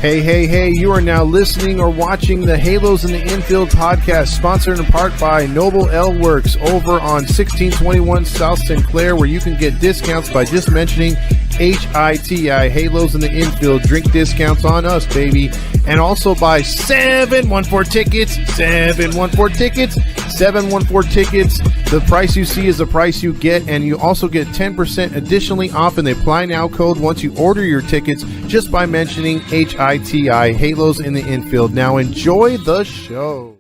Hey, hey, hey, you are now listening or watching the Halos in the Infield podcast, sponsored in part by Noble L Works over on 1621 South Sinclair, where you can get discounts by just mentioning HITI, Halos in the Infield, drink discounts on us, baby. And also by 714 Tickets, 714 Tickets, 714 Tickets. The price you see is the price you get, and you also get 10% additionally off in the Apply Now code once you order your tickets just by mentioning HITI, Halos in the Infield. Now enjoy the show.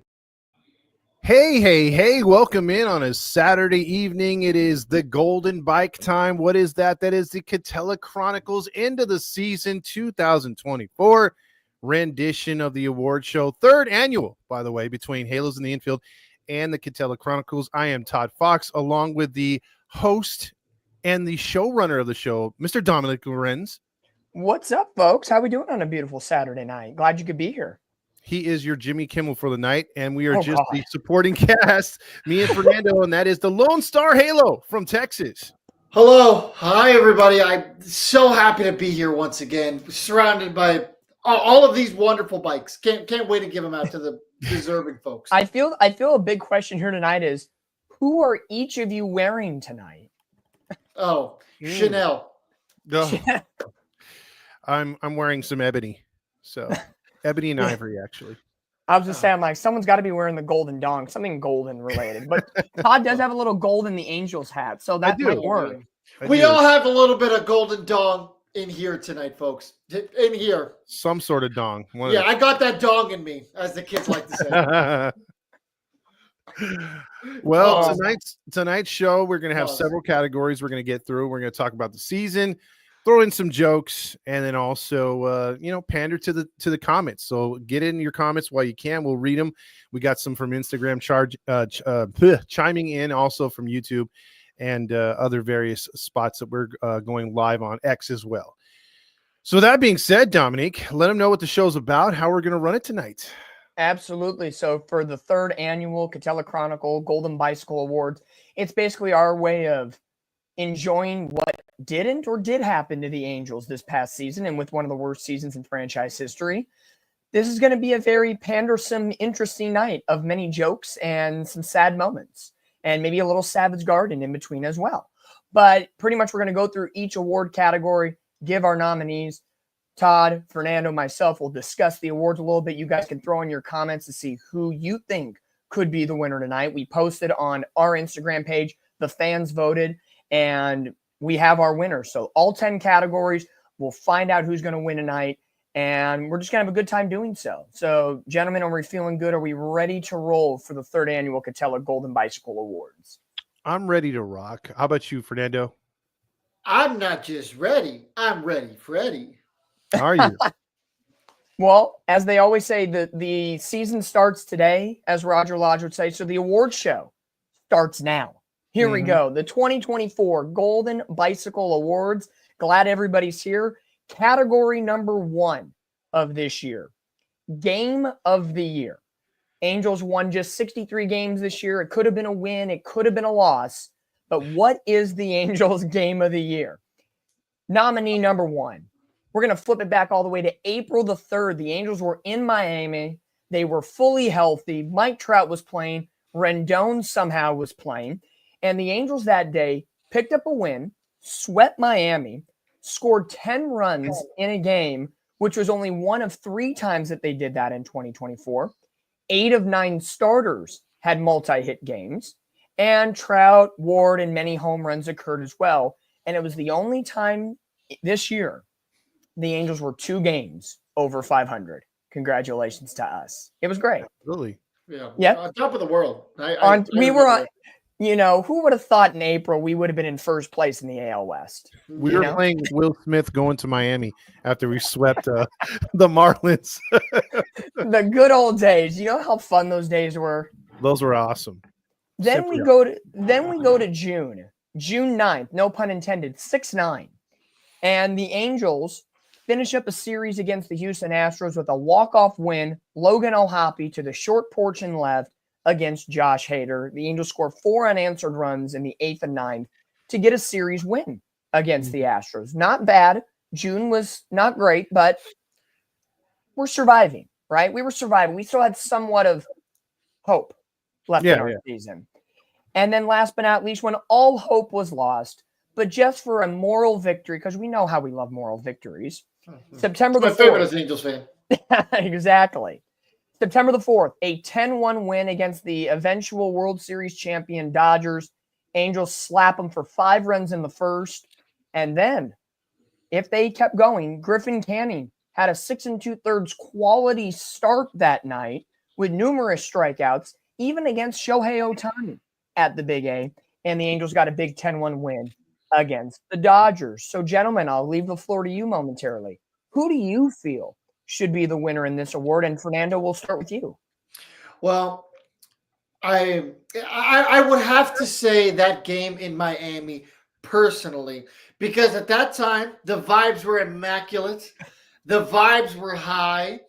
Hey, hey, hey, welcome in on a Saturday evening. It is the Golden Bike time. What is that? That is the Katella Chronicles end of the season 2024 rendition of the award show. Third annual, by the way, between Halos in the Infield and the Katella Chronicles. I am Todd Fox, along with the host and the showrunner of the show, Mr. Dominic Lorenz. What's up, folks? How we doing on a beautiful Saturday night? Glad you could be here. He is your Jimmy Kimmel for the night, and we are the supporting cast, me and Fernando, and that is the Lone Star Halo from Texas. Hello. Hi, everybody. I'm so happy to be here once again, surrounded by all of these wonderful bikes. Can't wait to give them out to the deserving folks. I feel a big question here tonight is, who are each of you wearing tonight? Oh, Chanel. Oh. I'm wearing some ebony, so ebony and ivory, actually. I was just saying, like, someone's got to be wearing the golden dong, something golden related. But Todd does have a little gold in the Angels hat, so that might work. We all have a little bit of golden dong in here tonight, folks. In here, some sort of dong. I got that dong in me, as the kids like to say. Well, tonight's show, we're going to have several categories we're going to get through. We're going to talk about the season, throw in some jokes, and then also, pander to the comments. So get in your comments while you can. We'll read them. We got some from Instagram chiming in, also from YouTube and other various spots that we're going live on X as well. So that being said, Dominique, let them know what the show's about, how we're going to run it tonight. Absolutely. So for the third annual Katella Chronicle Golden Bicycle Awards, it's basically our way of enjoying what didn't or did happen to the Angels this past season, and with one of the worst seasons in franchise history. This is going to be a very pandersome, interesting night of many jokes and some sad moments, and maybe a little Savage Garden in between as well. But pretty much we're going to go through each award category, give our nominees. Todd, Fernando, myself will discuss the awards a little bit. You guys can throw in your comments to see who you think could be the winner tonight. We posted on our Instagram page. The fans voted, and we have our winners. So all 10 categories, we'll find out who's going to win tonight, and we're just going to have a good time doing so. So, gentlemen, are we feeling good? Are we ready to roll for the third annual Katella Golden Bicycle Awards? I'm ready to rock. How about you, Fernando? I'm not just ready. I'm ready, Freddy. Are you? Well, as they always say, the season starts today, as Roger Lodge would say. So the award show starts now. Here we go. The 2024 Golden Bicycle Awards. Glad everybody's here. Category number 1 of this year. Game of the year. Angels won just 63 games this year. It could have been a win. It could have been a loss. But what is the Angels game of the year? Nominee number 1. We're going to flip it back all the way to April the 3rd. The Angels were in Miami. They were fully healthy. Mike Trout was playing. Rendon somehow was playing. And the Angels that day picked up a win, swept Miami, scored 10 runs in a game, which was only one of 3 times that they did that in 2024. 8 of 9 starters had multi-hit games. And Trout, Ward, and many home runs occurred as well. And it was the only time this year the Angels were 2 games over 500. Congratulations to us. It was great. Absolutely. Yeah. On top of the world. Who would have thought in April we would have been in first place in the AL West? We were playing Will Smith going to Miami after we swept the Marlins. The good old days. You know how fun those days were? Those were awesome. Then we go to June. June 9th, no pun intended, 6-9. And the Angels finish up a series against the Houston Astros with a walk-off win. Logan O'Hoppe to the short porch and left against Josh Hader. The Angels score 4 unanswered runs in the 8th and 9th to get a series win against the Astros. Not bad. June was not great, but we're surviving, right? We were surviving. We still had somewhat of hope left in our season. And then last but not least, when all hope was lost, but just for a moral victory, because we know how we love moral victories, September the 4th. My favorite as an Angels fan. Exactly. September the 4th, a 10-1 win against the eventual World Series champion Dodgers. Angels slap them for 5 runs in the first. And then, if they kept going, Griffin Canning had a 6 2/3 quality start that night with numerous strikeouts, even against Shohei Ohtani at the Big A. And the Angels got a big 10-1 win against the Dodgers. So, gentlemen, I'll leave the floor to you momentarily. Who do you feel should be the winner in this award? And Fernando, we'll start with you. Well, I would have to say that game in Miami personally, because at that time the vibes were immaculate, the vibes were high.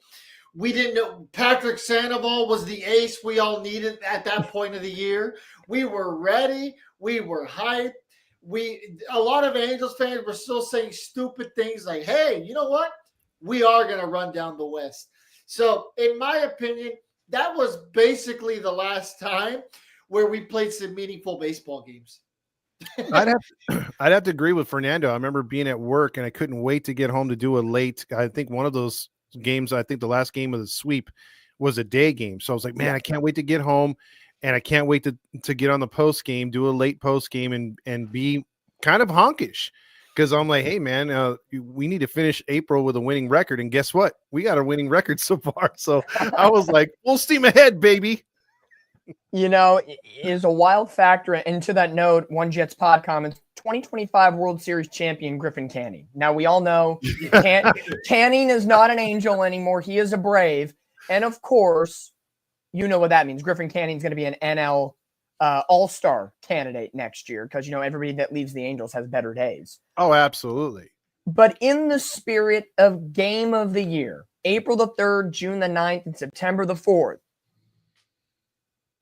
We didn't know Patrick Sandoval was the ace we all needed at that point of the year. We were ready, we were hyped. A lot of Angels fans were still saying stupid things like, "Hey, you know what? We are going to run down the West." So, in my opinion, that was basically the last time where we played some meaningful baseball games. I'd have to agree with Fernando. I remember being at work and I couldn't wait to get home to do a late. I think one of those games, I think the last game of the sweep was a day game. So I was like, man, I can't wait to get home, and I can't wait to get on the post game, do a late post game, and be kind of honkish. Because I'm like, hey, man, we need to finish April with a winning record. And guess what? We got a winning record so far. So I was like, full steam ahead, baby. You know, is a wild factor. And to that note, One Jets pod comments, 2025 World Series champion Griffin Canning. Now, we all know Canning is not an Angel anymore. He is a Brave. And, of course, you know what that means. Griffin Canning is going to be an NL all-star candidate next year because, you know, everybody that leaves the Angels has better days. Oh, absolutely. But in the spirit of Game of the Year, April the 3rd, June the 9th, and September the 4th,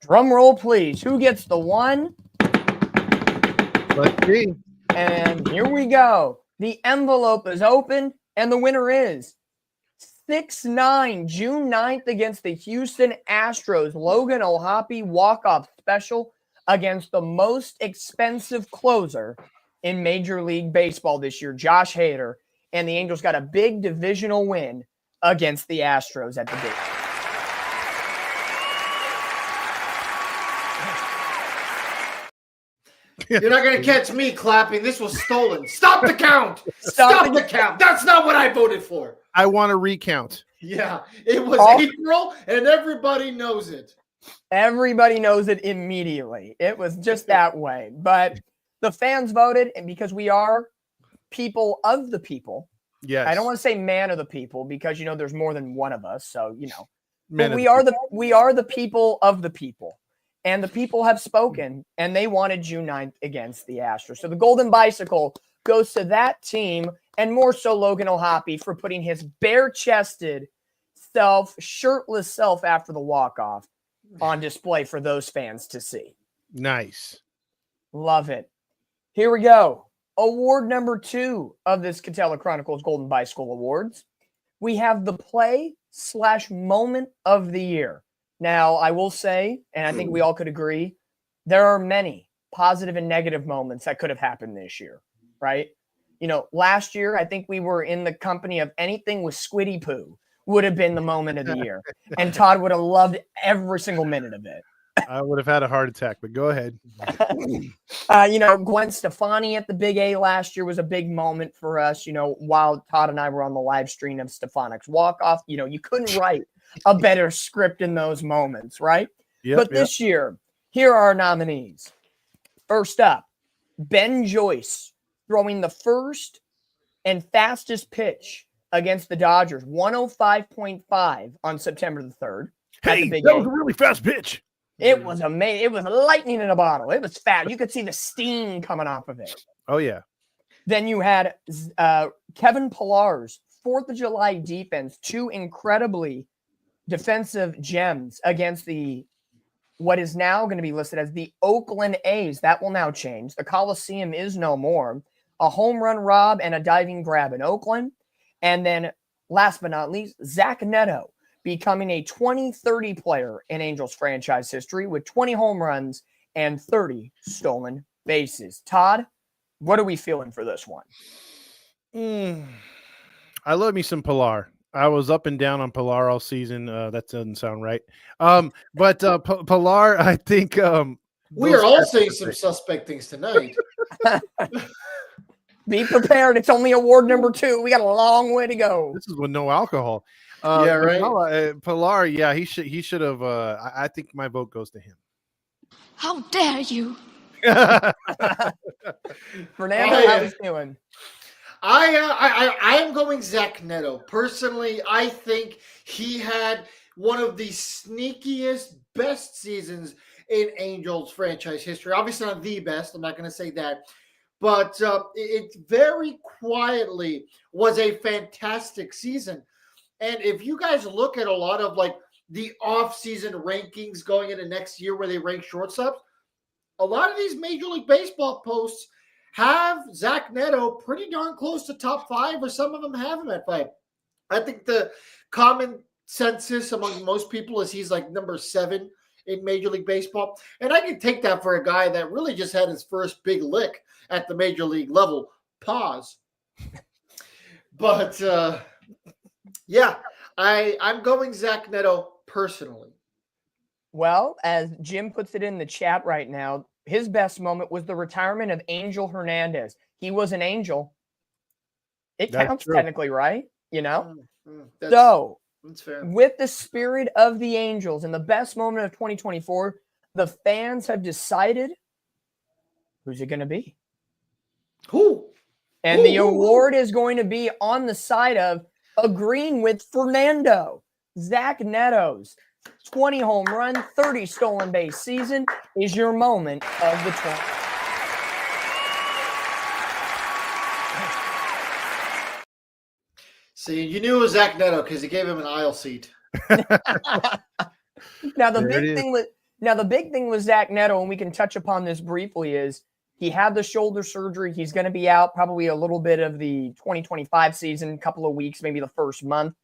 drum roll, please. Who gets the one? Let's see. And here we go. The envelope is open, and the winner is 6-9, June 9th against the Houston Astros. Logan O'Hoppe walk-off special against the most expensive closer in Major League Baseball this year, Josh Hader. And the Angels got a big divisional win against the Astros at the Big. You're not going to catch me clapping. This was stolen. Stop the count. Stop the count. That's not what I voted for. I want to recount. Yeah, it was April, and everybody knows it. Everybody knows it immediately. It was just that way. But the fans voted, and because we are people of the people. Yes. I don't want to say man of the people because, you know, there's more than one of us. So, you know, but we are the people of the people. And the people have spoken, and they wanted June 9th against the Astros. So the Golden Bicycle goes to that team, and more so Logan O'Hoppe for putting his bare-chested self, shirtless self after the walk-off on display for those fans to see. Nice. Love it. Here we go. Award number 2 of this Katella Chronicles Golden Bicycle Awards. We have the play/moment of the year. Now, I will say, and I think we all could agree, there are many positive and negative moments that could have happened this year, right? You know, last year, I think we were in the company of anything with Squiddy Poo would have been the moment of the year. And Todd would have loved every single minute of it. I would have had a heart attack, but go ahead. You know, Gwen Stefani at the Big A last year was a big moment for us. You know, while Todd and I were on the live stream of Stefanik's walk-off, you know, you couldn't write a better script in those moments, right? Yep, but this year, here are our nominees. First up, Ben Joyce throwing the first and fastest pitch against the Dodgers, 105.5 on September the 3rd. Hey, that was a really fast pitch. It was amazing. It was lightning in a bottle. It was fast. You could see the steam coming off of it. Oh, yeah. Then you had Kevin Pillar's 4th of July defense, 2 incredibly defensive gems against what is now going to be listed as the Oakland A's. That will now change. The Coliseum is no more. A home run rob and a diving grab in Oakland. And then last but not least, Zach Neto becoming a 2030 player in Angels franchise history with 20 home runs and 30 stolen bases. Todd, what are we feeling for this one? I love me some Pilar. I was up and down on Pilar all season. That doesn't sound right. But Pilar, I think we are all saying some suspect things tonight. Be prepared. It's only award number 2. We got a long way to go. This is with no alcohol. Yeah, right. Pilar, yeah, he should have. I think my vote goes to him. How dare you? Fernando, how is doing? I am going Zach Neto. Personally, I think he had one of the sneakiest, best seasons in Angels franchise history. Obviously not the best. I'm not going to say that. But it very quietly was a fantastic season. And if you guys look at a lot of like the off-season rankings going into next year where they rank shortstops, a lot of these Major League Baseball posts have Zach Neto pretty darn close to top 5, or some of them have him at 5. I think the common census among most people is he's like number 7 in Major League Baseball. And I can take that for a guy that really just had his first big lick at the Major League level. Pause. But, yeah, I'm going Zach Neto personally. Well, as Jim puts it in the chat right now, his best moment was the retirement of Angel Hernandez. He was an Angel. It counts technically, right? You know? That's fair. With the spirit of the Angels and the best moment of 2024, the fans have decided who's it going to be? Who? And the award is going to be on the side of agreeing with Fernando. Zach Neto's 20 home run, 30 stolen base season is your moment of the 20. See, you knew it was Zach Neto because he gave him an aisle seat. Now the big thing with Zach Neto, and we can touch upon this briefly, is he had the shoulder surgery. He's going to be out probably a little bit of the 2025 season, couple of weeks, maybe the first month.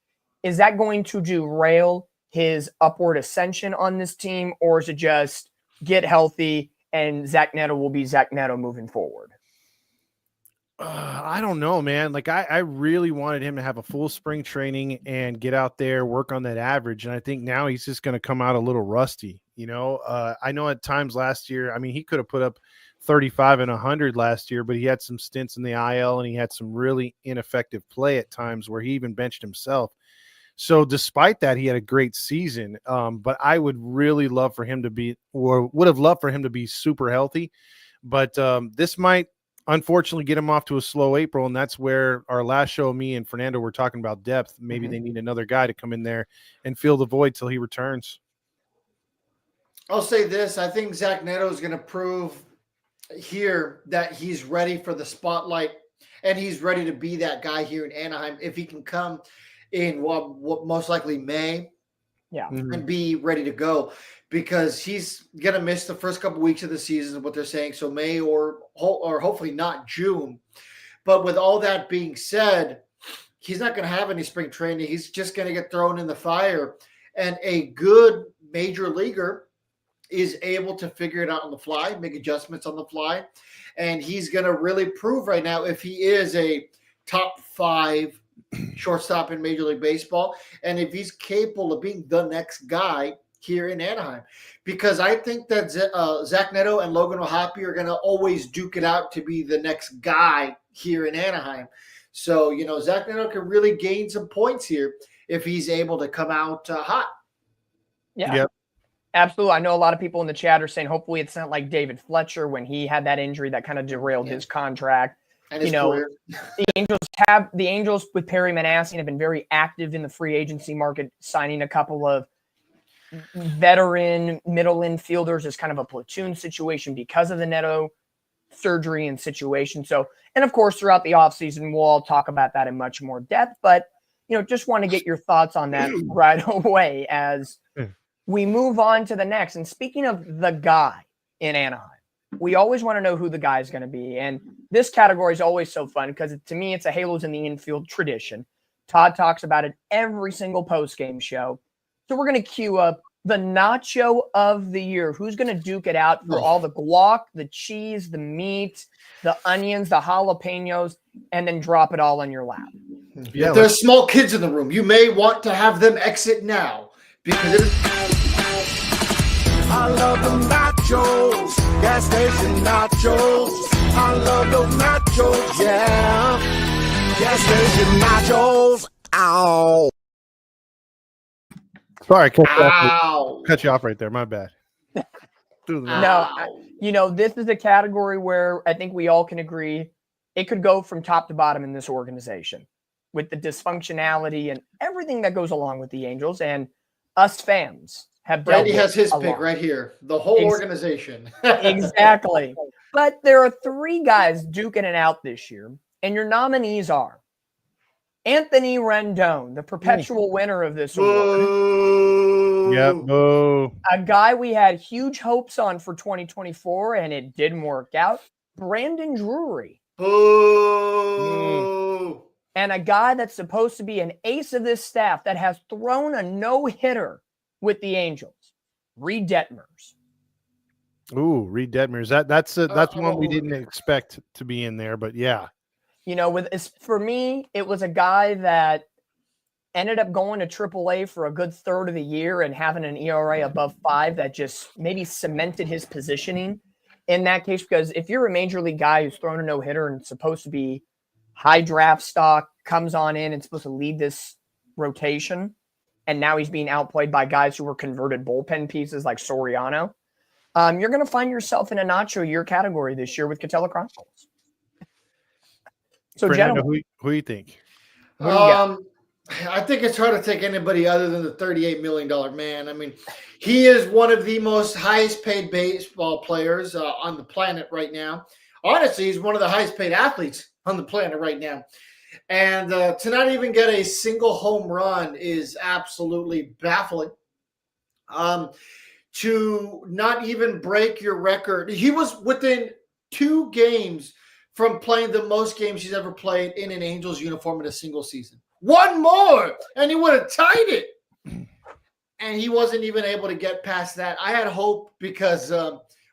Is that going to derail his upward ascension on this team, or is it just get healthy and Zach Neto will be Zach Neto moving forward? I don't know, man. Like I really wanted him to have a full spring training and get out there, work on that average. And I think now he's just going to come out a little rusty. You know, I know at times last year, I mean, he could have put up 35 and 100 last year, but he had some stints in the IL and he had some really ineffective play at times where he even benched himself. So despite that, he had a great season. But I would really love for him to be, or would have loved for him to be super healthy. But this might unfortunately get him off to a slow April. And that's where our last show, me and Fernando were talking about depth. Maybe they need another guy to come in there and fill the void till he returns. I'll say this. I think Zach Neto is going to prove here that he's ready for the spotlight and he's ready to be that guy here in Anaheim. If he can come in what most likely May, and be ready to go, because he's gonna miss the first couple weeks of the season, is what they're saying. So May or hopefully not June. But with all that being said, he's not gonna have any spring training. He's just gonna get thrown in the fire. And a good major leaguer is able to figure it out on the fly, make adjustments on the fly, and he's gonna really prove right now if he is a top 5 shortstop in Major League Baseball, and if he's capable of being the next guy here in Anaheim. Because I think that Zach Neto and Logan O'Hoppe are going to always duke it out to be the next guy here in Anaheim. So, you know, Zach Neto can really gain some points here if he's able to come out hot. Yeah. Yep. Absolutely. I know a lot of people in the chat are saying hopefully it's not like David Fletcher when he had that injury that kind of derailed his contract. And you know, the Angels with Perry Manassian have been very active in the free agency market, signing a couple of veteran middle infielders as kind of a platoon situation because of the Neto surgery and situation. So, and of course, throughout the offseason, we'll all talk about that in much more depth. But, you know, just want to get your thoughts on that right away as we move on to the next. And speaking of the guy in Anaheim, we always want to know who the guy is going to be. And this category is always so fun because to me, it's a Halos in the Infield tradition. Todd talks about it every single post-game show. So we're going to queue up the nacho of the year. Who's going to duke it out for all the guac, the cheese, the meat, the onions, the jalapenos, and then drop it all in your lap? Yeah, if there's small kids in the room, you may want to have them exit now because it is. I love the nachos, gas station nachos. I love those nachos, yeah. Gas station nachos. Ow. Sorry, Ow. cut you off right there. My bad. No, this is a category where I think we all can agree it could go from top to bottom in this organization with the dysfunctionality and everything that goes along with the Angels, and us fans have dealt Brady with has his a pick lot. right here. The whole organization. Exactly. But there are 3 guys duking it out this year, and your nominees are Anthony Rendon, the perpetual winner of this award. Boo. Yep. Boo. A guy we had huge hopes on for 2024, and it didn't work out. Brandon Drury. Boo. And a guy that's supposed to be an ace of this staff that has thrown a no-hitter with the Angels. Reed Detmers. Ooh, Reed Detmers. That's one we didn't expect to be in there, but yeah. You know, for me, it was a guy that ended up going to AAA for a good third of the year and having an ERA above 5 that just maybe cemented his positioning in that case. Because if you're a major league guy who's thrown a no-hitter and supposed to be high draft stock, comes on in and supposed to lead this rotation, and now he's being outplayed by guys who were converted bullpen pieces like Soriano, you're going to find yourself in a nacho year category this year with Katella Chronicles. So, Fernando, gentlemen, who do you think? I think it's hard to take anybody other than the $38 million man. I mean, he is one of the most highest paid baseball players on the planet right now. Honestly, he's one of the highest paid athletes on the planet right now. And to not even get a single home run is absolutely baffling. To not even break your record. He was within 2 games from playing the most games he's ever played in an Angels uniform in a single season. 1 more, and he would have tied it. And he wasn't even able to get past that. I had hope because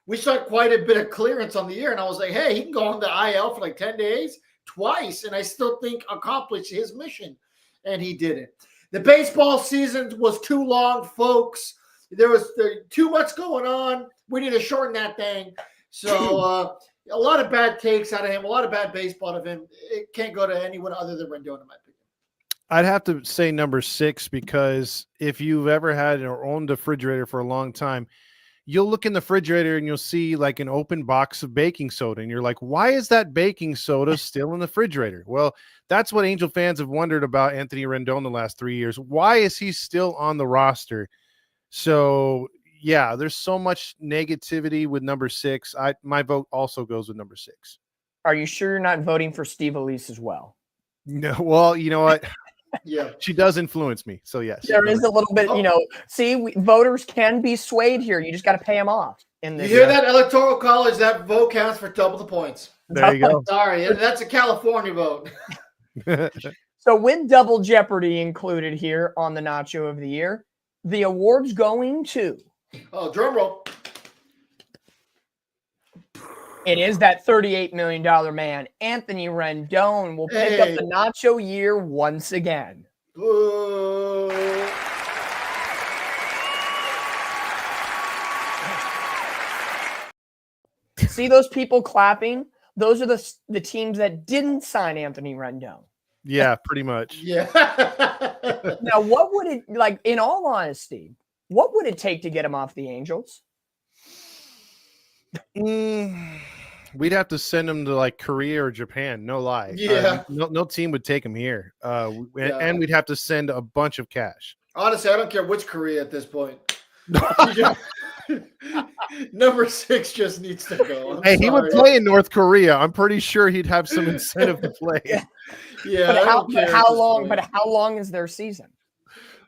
we saw quite a bit of clearance on the year, and I was like, hey, he can go on the IL for like 10 days twice, and I still think accomplished his mission, and he didn't. The baseball season was too long, folks. There was too much going on. We need to shorten that thing. So a lot of bad takes out of him, a lot of bad baseball out of him. It can't go to anyone other than Rendon, in my opinion. I'd have to say number 6 because if you've ever had or owned a refrigerator for a long time, you'll look in the refrigerator and you'll see like an open box of baking soda. And you're like, why is that baking soda still in the refrigerator? Well, that's what Angel fans have wondered about Anthony Rendon the last 3 years. Why is he still on the roster? So, yeah, there's so much negativity with number 6. My vote also goes with number 6. Are you sure you're not voting for Steve Elise as well? No, well, you know what? Yeah, she does influence me. So, yes. There is a little bit, voters can be swayed here. You just got to pay them off. In this you hear that, Electoral College? That vote counts for double the points. There you go. Sorry, that's a California vote. So with double jeopardy included here on the Nacho of the Year, the award's going to... Oh, drum roll. It is that $38 million man. Anthony Rendon will pick up the Nacho year once again. Boo. See those people clapping? Those are the teams that didn't sign Anthony Rendon. Yeah, pretty much. Yeah. Now, what would it, like, in all honesty, what would it take to get him off the Angels? We'd have to send him to like Korea or Japan. No lie. Yeah. No team would take him here. And we'd have to send a bunch of cash. Honestly, I don't care which Korea at this point. Number 6 just needs to go. He would play in North Korea. I'm pretty sure he'd have some incentive to play. Yeah. But how long is their season?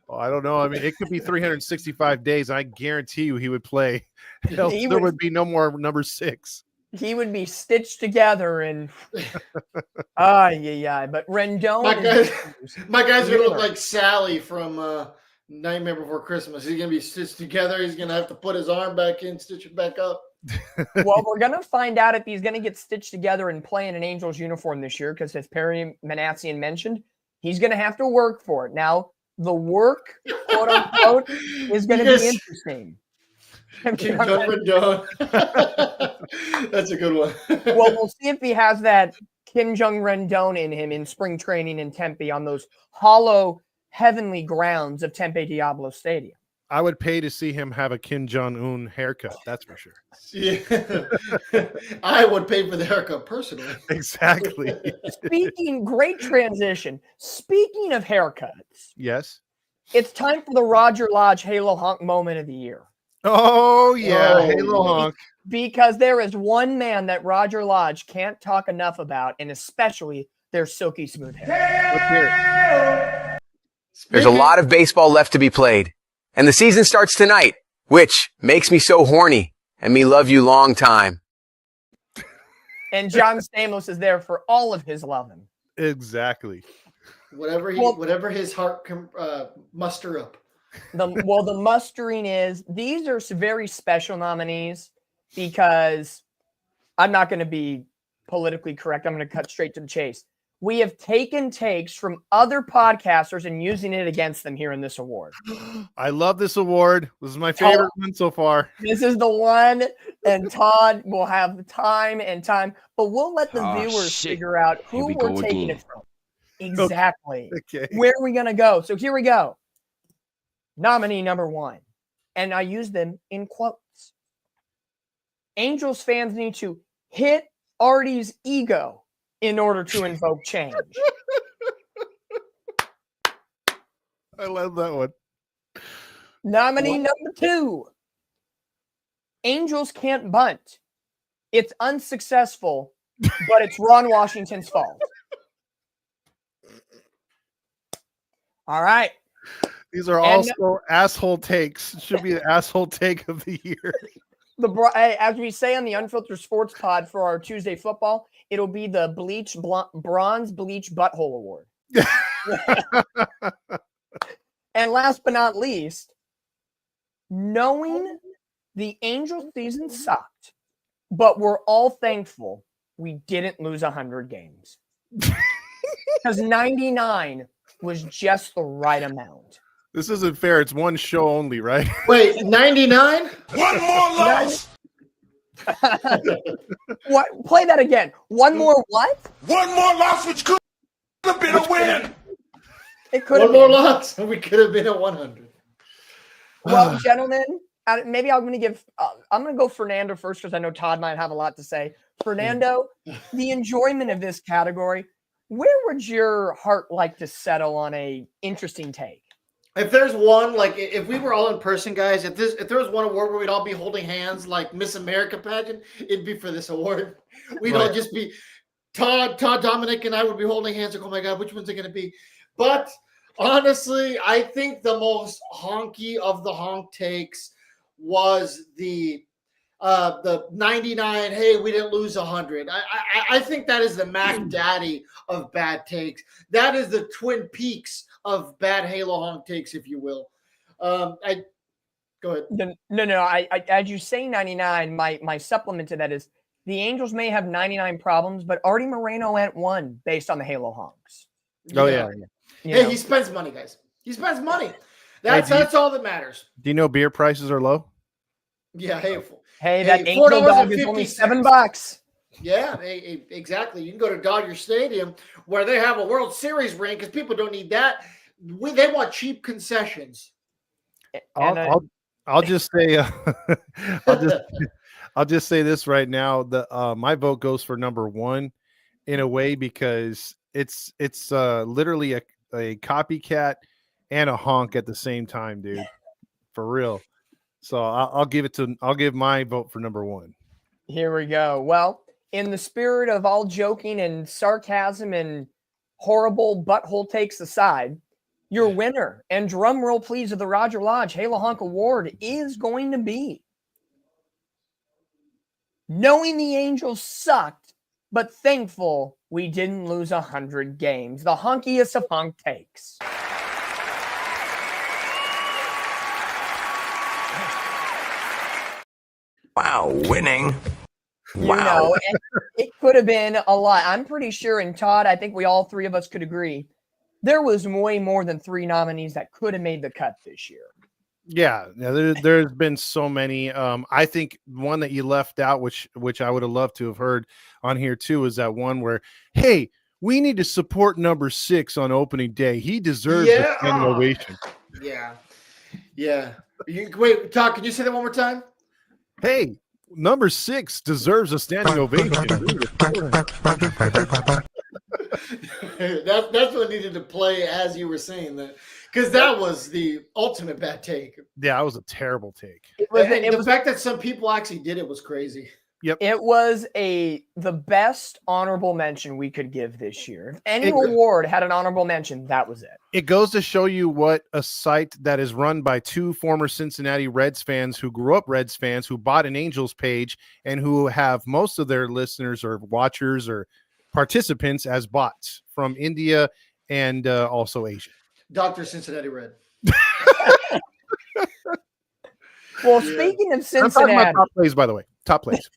Oh, I don't know. I mean, it could be 365 days. I guarantee you he would play. There would be no more number 6. He would be stitched together and yeah. But Rendon, My guy's gonna look winner. like Sally from Nightmare Before Christmas. He's gonna be stitched together. He's gonna have to put his arm back in, stitch it back up. Well, we're gonna find out if he's gonna get stitched together and play in an Angels uniform this year, because as Perry Manassian mentioned, he's gonna have to work for it. Now, the work, quote unquote, is gonna be interesting. Kim Jong-un. That's a good one. Well, we'll see if he has that Kim Jong-Rendon in him in spring training in Tempe on those hollow, heavenly grounds of Tempe Diablo Stadium. I would pay to see him have a Kim Jong-un haircut. That's for sure. Yeah. I would pay for the haircut personally. Exactly. Great transition. Speaking of haircuts, Yes. it's time for the Roger Lodge Halo Honk moment of the year. Oh, yeah. Halo honk. Because there is one man that Roger Lodge can't talk enough about, and especially their silky smooth hair. Let's hear it. There's a lot of baseball left to be played, and the season starts tonight, which makes me so horny and me love you long time. And John Stamos is there for all of his loving. Exactly. Whatever his heart can muster up. The mustering is, these are some very special nominees, because I'm not going to be politically correct. I'm going to cut straight to the chase. We have taken takes from other podcasters and using it against them here in this award. I love this award. This is my favorite one so far. This is the one, and Todd will have time, but we'll let the viewers figure out who we're taking it from. Exactly. Okay. Where are we going to go? So here we go. Nominee number 1, and I use them in quotes. Angels fans need to hit Artie's ego in order to invoke change. I love that one. Nominee number 2. Angels can't bunt. It's unsuccessful, but it's Ron Washington's fault. All right. These are also asshole takes. Should be the asshole take of the year. As we say on the Unfiltered Sports Pod for our Tuesday football, it'll be the Bronze Bleach Butthole Award. And last but not least, knowing the Angels season sucked, but we're all thankful we didn't lose 100 games. Because 99 was just the right amount. This isn't fair. It's one show only, right? Wait, 99? One more loss. What? Play that again. One more what? One more loss, which could have been a win. It could One have more been. loss, and we could have been at 100. Well, gentlemen, maybe I'm going to go Fernando first, because I know Todd might have a lot to say. Fernando, the enjoyment of this category, where would your heart like to settle on a interesting take? If there's one, like if we were all in person, guys, if there was one award where we'd all be holding hands like Miss America pageant, it'd be for this award. We'd all just be Todd, Dominic, and I would be holding hands like, oh my God, which one's it going to be? But honestly, I think the most honky of the honk takes was the 99. Hey, we didn't lose 100. I think that is the Mac Daddy of bad takes. That is the Twin Peaks of bad Halo honk takes, if you will. Go ahead. No. I as you say 99, my supplement to that is the Angels may have 99 problems, but Artie Moreno went 1 based on the Halo honks. Oh yeah. Hey, he spends money, guys. He spends money. That's all that matters. Do you know beer prices are low? Yeah. Hey, that Angel dog is only $7. Yeah, exactly. You can go to Dodger Stadium where they have a World Series ring, because people don't need that. They want cheap concessions. I'll just say I'll just say this right now. My vote goes for number 1 in a way, because it's literally a copycat and a honk at the same time, dude. For real. So I'll give my vote for number 1. Here we go. Well, in the spirit of all joking and sarcasm and horrible butthole takes aside, your winner, and drum roll please, of the Roger Lodge Halo Honk Award is going to be knowing the Angels sucked, but thankful we didn't lose 100 games. The hunkiest of hunk takes. Wow, winning. You know, and it could have been a lot. I'm pretty sure, and Todd, I think we all three of us could agree, there was way more than 3 nominees that could have made the cut this year. Yeah, there's been so many. I think one that you left out, which I would have loved to have heard on here too, is that one where, hey, we need to support number 6 on opening day. He deserves a standing ovation. Yeah. Wait, Todd, can you say that one more time? Hey, number 6 deserves a standing ovation. That's what needed to play as you were saying that, because that was the ultimate bad take. Yeah, that was a terrible take. The fact that some people actually did it was crazy. Yep. It was the best honorable mention we could give this year. If any award had an honorable mention, that was it. It goes to show you what a site that is run by 2 former Cincinnati Reds fans who grew up Reds fans, who bought an Angels page, and who have most of their listeners or watchers or participants as bots from India and also Asia. Dr. Cincinnati Red. Well, speaking of Cincinnati. I'm talking about top plays, by the way. Top plays.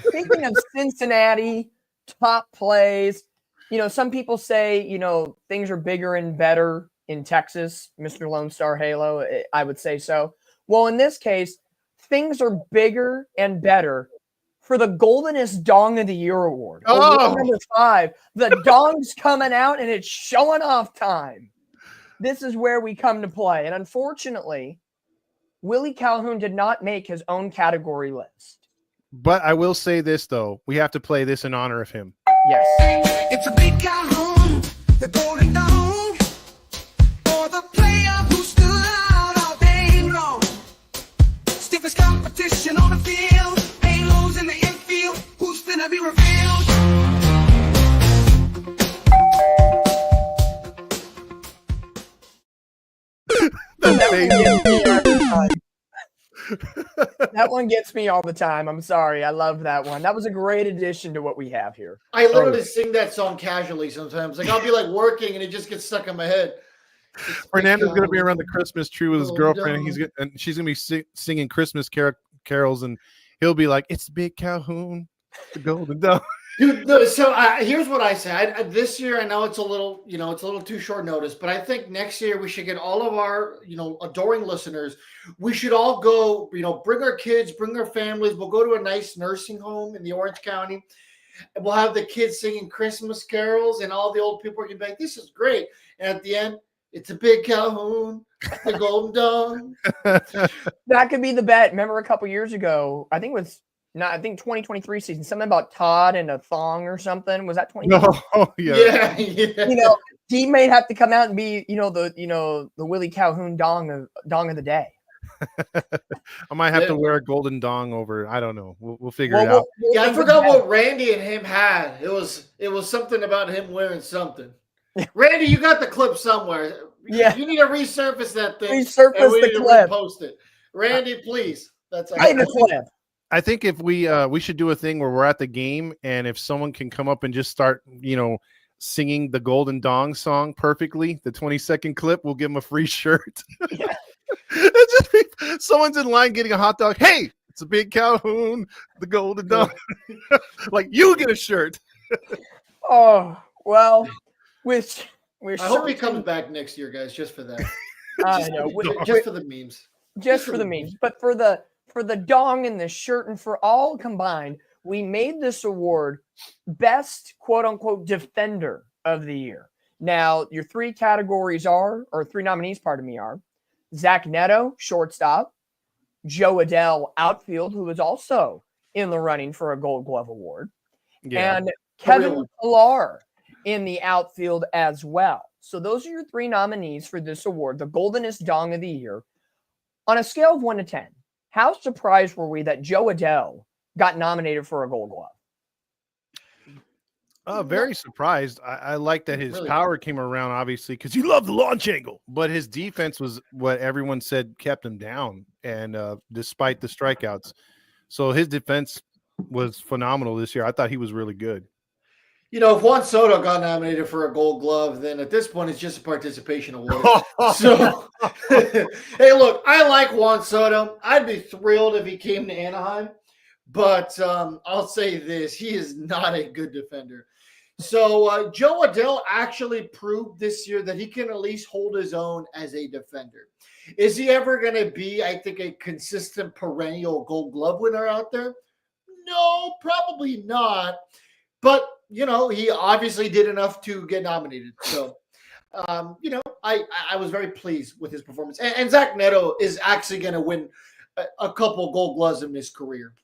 Speaking of Cincinnati, top plays, some people say, things are bigger and better in Texas, Mr. Lone Star Halo. I would say so. Well, in this case, things are bigger and better for the Goldenest Dong of the Year award. Award number 5. The dong's coming out and it's showing off time. This is where we come to play. And unfortunately, Willie Calhoun did not make his own category list. But I will say this, though. We have to play this in honor of him. Yes. It's a big Calhoun, the golden dome, for the player who stood out all day long. Stiffest competition on the field, halos in the infield, who's finna be revealed. That one gets me all the time. I'm sorry. I love that one. That was a great addition to what we have here. I literally sing that song casually sometimes. Like I'll be like working and it just gets stuck in my head. Fernando's going to be around the Christmas tree with his girlfriend, and she's going to be singing Christmas carols, and he'll be like, "It's Big Calhoun, the golden dog." Dude, no, so here's what I say. This year, I know it's a little too short notice, but I think next year we should get all of our, adoring listeners. We should all go, bring our kids, bring our families. We'll go to a nice nursing home in the Orange County, and we'll have the kids singing Christmas carols, and all the old people are going to be like, "This is great." And at the end, it's a Big Calhoun, the golden dog. That could be the bet. Remember a couple years ago, I think 2023 season, something about Todd and a thong or something. Was that 2023? No, yeah. He may have to come out and be, the Willie Calhoun dong of the day. I might have to wear a golden dong over. I don't know. We'll figure it out. I forgot what Randy and him had. It was something about him wearing something. Randy, you got the clip somewhere. Yeah, you need to resurface that thing. Resurface the clip. Repost it, Randy, please. That's all. The clip. I think if we should do a thing where we're at the game, and if someone can come up and just start, singing the Golden Dong song perfectly, the 20-second clip, we'll give them a free shirt. Yeah. Someone's in line getting a hot dog. Hey, it's a Big Calhoun, the Golden Dong. Like, you get a shirt. Oh, well, I hope he comes back next year, guys, just for that. I know. Just for the memes. Just for the memes. But for the dong and the shirt, and for all combined, we made this award best quote unquote defender of the year. Now, your 3 nominees, are Zach Neto, shortstop, Joe Adell, outfield, who is also in the running for a Gold Glove award, and Kevin Pillar in the outfield as well. So those are your 3 nominees for this award, the Goldenest Dong of the Year. On a scale of 1 to 10, how surprised were we that Joe Adell got nominated for a Gold Glove? Very surprised. I like that his power came around, obviously, because he loved the launch angle. But his defense was what everyone said kept him down, and despite the strikeouts. So his defense was phenomenal this year. I thought he was really good. You know, if Juan Soto got nominated for a Gold Glove, then at this point it's just a participation award. So, hey, look, I like Juan Soto. I'd be thrilled if he came to Anaheim, but I'll say this: he is not a good defender. So Joe Adell actually proved this year that he can at least hold his own as a defender. Is he ever going to be, I think, a consistent perennial Gold Glove winner out there? No, probably not. But, you know, he obviously did enough to get nominated. So, you know, I was very pleased with his performance. And Zach Neto is actually going to win a couple Gold Gloves in his career.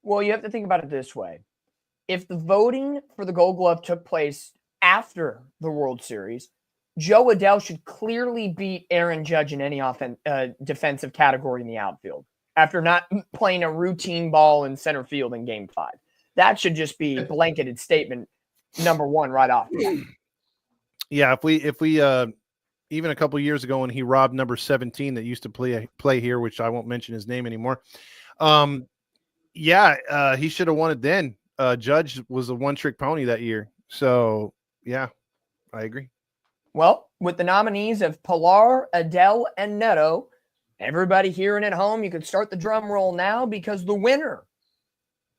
Well, you have to think about it this way. If the voting for the Gold Glove took place after the World Series, Joe Adell should clearly beat Aaron Judge in any defensive category in the outfield after not playing a routine ball in center field in Game 5. That should just be blanketed statement number one right off. Yeah, if we even a couple years ago when he robbed number 17 that used to play here, which I won't mention his name anymore. He should have won it then. Judge was a one-trick pony that year. So, yeah, I agree. Well, with the nominees of Pilar, Adell, and Neto, everybody here and at home, you can start the drum roll now because the winner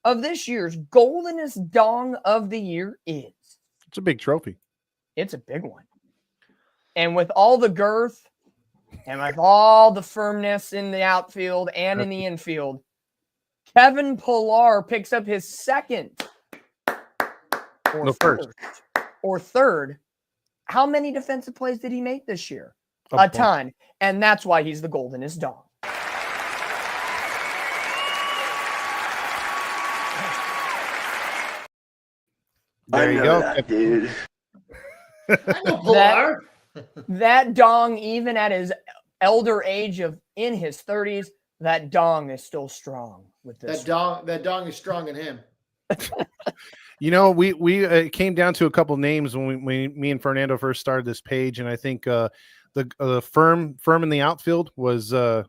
of this year's Goldenest Dong of the Year is. It's a big trophy. It's a big one. And with all the girth and with all the firmness in the outfield and in the infield, Kevin Pilar picks up his second or third. How many defensive plays did he make this year? A ton. And that's why he's the Goldenest Dong. There you go. That, dude. That dong, even at his elder age of in his 30s, that dong is still strong with this. That dong is strong in him. You know, we came down to a couple names when me and Fernando first started this page, and I think the firm in the outfield was up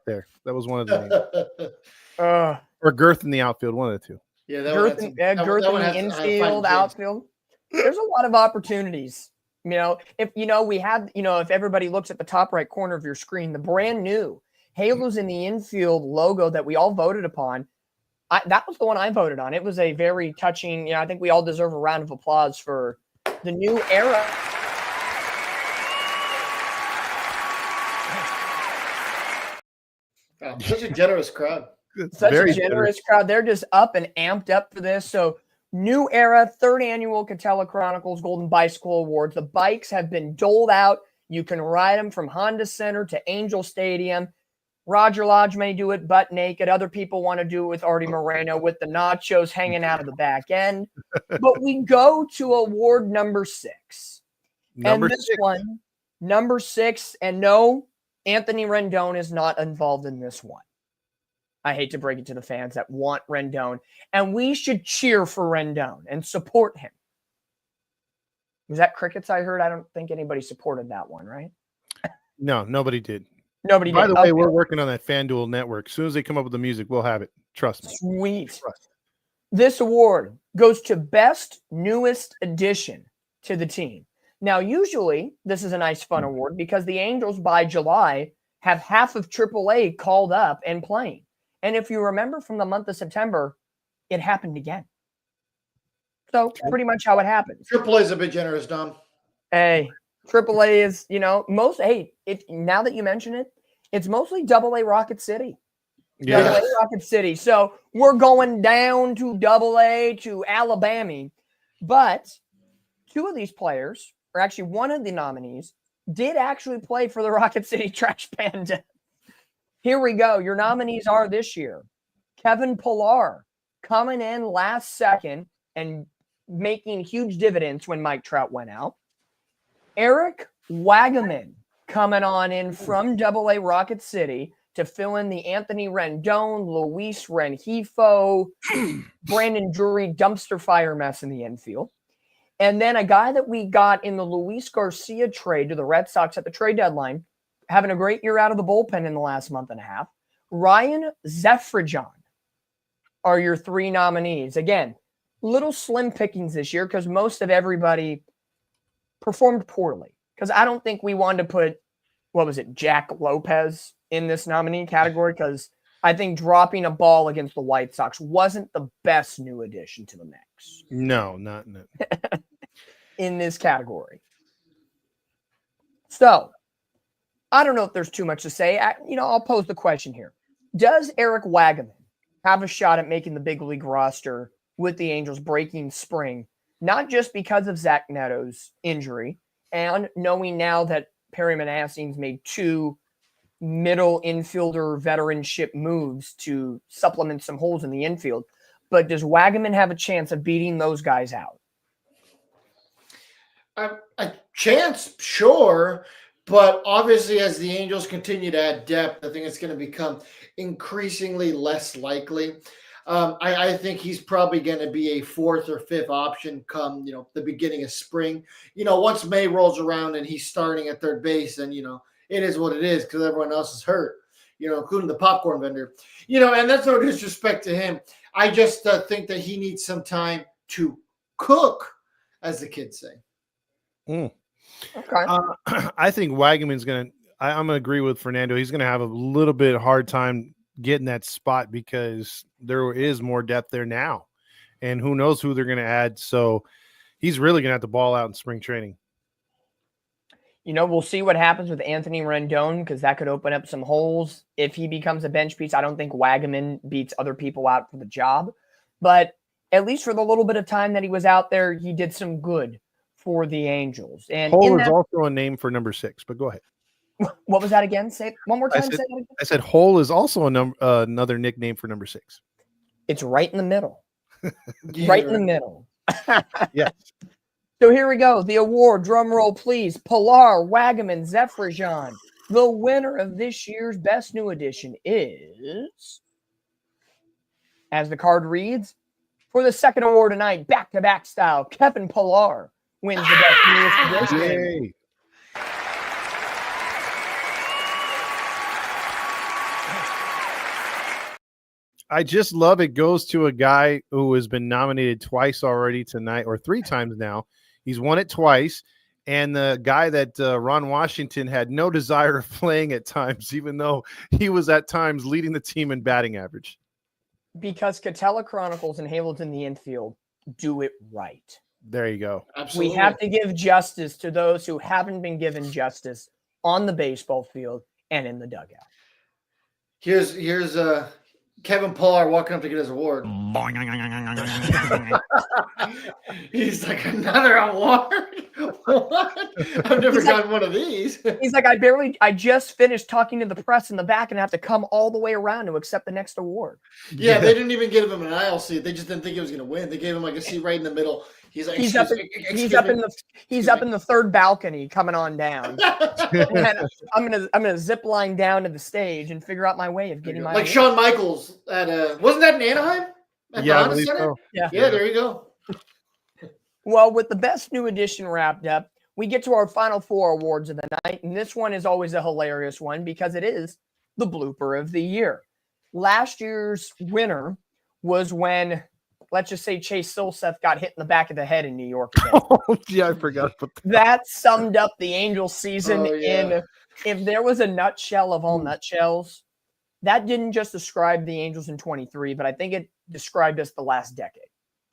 there. That was one of the names. Or girth in the outfield, one of the two. Yeah, girth in the infield, outfield. There's a lot of opportunities. You know, if everybody looks at the top right corner of your screen, the brand new Halos in the Infield logo that we all voted upon, that was the one I voted on. It was a very touching, I think we all deserve a round of applause for the new era. Oh, such a generous crowd. Such a generous crowd. They're just up and amped up for this. So, new era, 3rd annual Katella Chronicles Golden Bicycle Awards. The bikes have been doled out. You can ride them from Honda Center to Angel Stadium. Roger Lodge may do it butt naked. Other people want to do it with Artie Moreno with the nachos hanging out of the back end. But we go to award number 6. Number 6. And no, Anthony Rendon is not involved in this one. I hate to break it to the fans that want Rendon. And we should cheer for Rendon and support him. Was that crickets I heard? I don't think anybody supported that one, right? No, nobody did. Nobody By did. the way, we're working on that FanDuel network. As soon as they come up with the music, we'll have it. Trust me. Sweet. This award goes to Best Newest Addition to the team. Now, usually, this is a nice, fun award because the Angels, by July, have half of AAA called up and playing. And if you remember from the month of September, it happened again. So, pretty much how it happens. AAA is a bit generous, Dom. Hey, AAA is, now that you mention it, it's mostly AA Rocket City. Yeah. AA Rocket City. So we're going down to AA to Alabama. But 2 of these players, or actually one of the nominees, did actually play for the Rocket City Trash Panda. Here we go. Your nominees are this year: Kevin Pilar, coming in last second and making huge dividends when Mike Trout went out. Eric Wagaman coming on in from AA Rocket City to fill in the Anthony Rendon, Luis Rengifo, Brandon Drury dumpster fire mess in the infield. And then a guy that we got in the Luis Garcia trade to the Red Sox at the trade deadline, having a great year out of the bullpen in the last month and a half, Ryan Zefrijan. are your 3 nominees. Again, little slim pickings this year because most of everybody performed poorly. Because I don't think we wanted to put, Jack Lopez in this nominee category because I think dropping a ball against the White Sox wasn't the best new addition to the mix. No, not in this category. So, I don't know if there's too much to say. I'll pose the question here. Does Eric Wagaman have a shot at making the big league roster with the Angels breaking spring, not just because of Zach Neto's injury, and knowing now that Perry Manassing's made 2 middle infielder veteranship moves to supplement some holes in the infield, but does Wagaman have a chance of beating those guys out? A chance, sure. But obviously, as the Angels continue to add depth, I think it's going to become increasingly less likely. I think he's probably going to be a 4th or 5th option come, the beginning of spring. Once May rolls around and he's starting at third base, and, it is what it is because everyone else is hurt, including the popcorn vendor. And that's no disrespect to him. I just think that he needs some time to cook, as the kids say. Okay. I think Wagaman's going to – I'm going to agree with Fernando. He's going to have a little bit hard time getting that spot because there is more depth there now. And who knows who they're going to add. So he's really going to have to ball out in spring training. We'll see what happens with Anthony Rendon because that could open up some holes. If he becomes a bench piece, I don't think Wagaman beats other people out for the job. But at least for the little bit of time that he was out there, he did some good for the Angels. And Hole is also a name for number 6, but go ahead. What was that again? Say it one more time. I said Hole is also another nickname for number 6. It's right in the middle. Right in the middle. Yes. So here we go. The award, drum roll, please. Pilar Wagaman Zefrajan. The winner of this year's Best New Addition is, as the card reads, for the second award tonight, back-to-back style, Kevin Pilar wins the Best New Addition. Yay. I just love it goes to a guy who has been nominated twice already tonight, or 3 times now. He's won it twice. And the guy that Ron Washington had no desire of playing at times, even though he was at times leading the team in batting average. Because Katella, Chronicles, and Halos in the infield do it right. There you go. Absolutely. We have to give justice to those who haven't been given justice on the baseball field and in the dugout. Here's Kevin Pilar walking up to get his award. He's like, another award? What? I've never gotten one of these. He's like, I just finished talking to the press in the back and have to come all the way around to accept the next award. Yeah, they didn't even give him an aisle seat. They just didn't think he was going to win. They gave him like a seat right in the middle. He's like, he's up in the third balcony coming on down. And I'm gonna zip line down to the stage and figure out my way of getting my like award. Shawn Michaels at wasn't that in Anaheim? At yeah, the I Honda believe Center? so. Yeah, there you go. Well, with the Best New Addition wrapped up, we get to our final 4 awards of the night, and this one is always a hilarious one because it is the blooper of the year. Last year's winner was when, let's just say, Chase Silseth got hit in the back of the head in New York again. Oh, yeah, I forgot about that. That summed up the Angels season yeah. if there was a nutshell of all nutshells, that didn't just describe the Angels in 23, but I think it described us the last decade.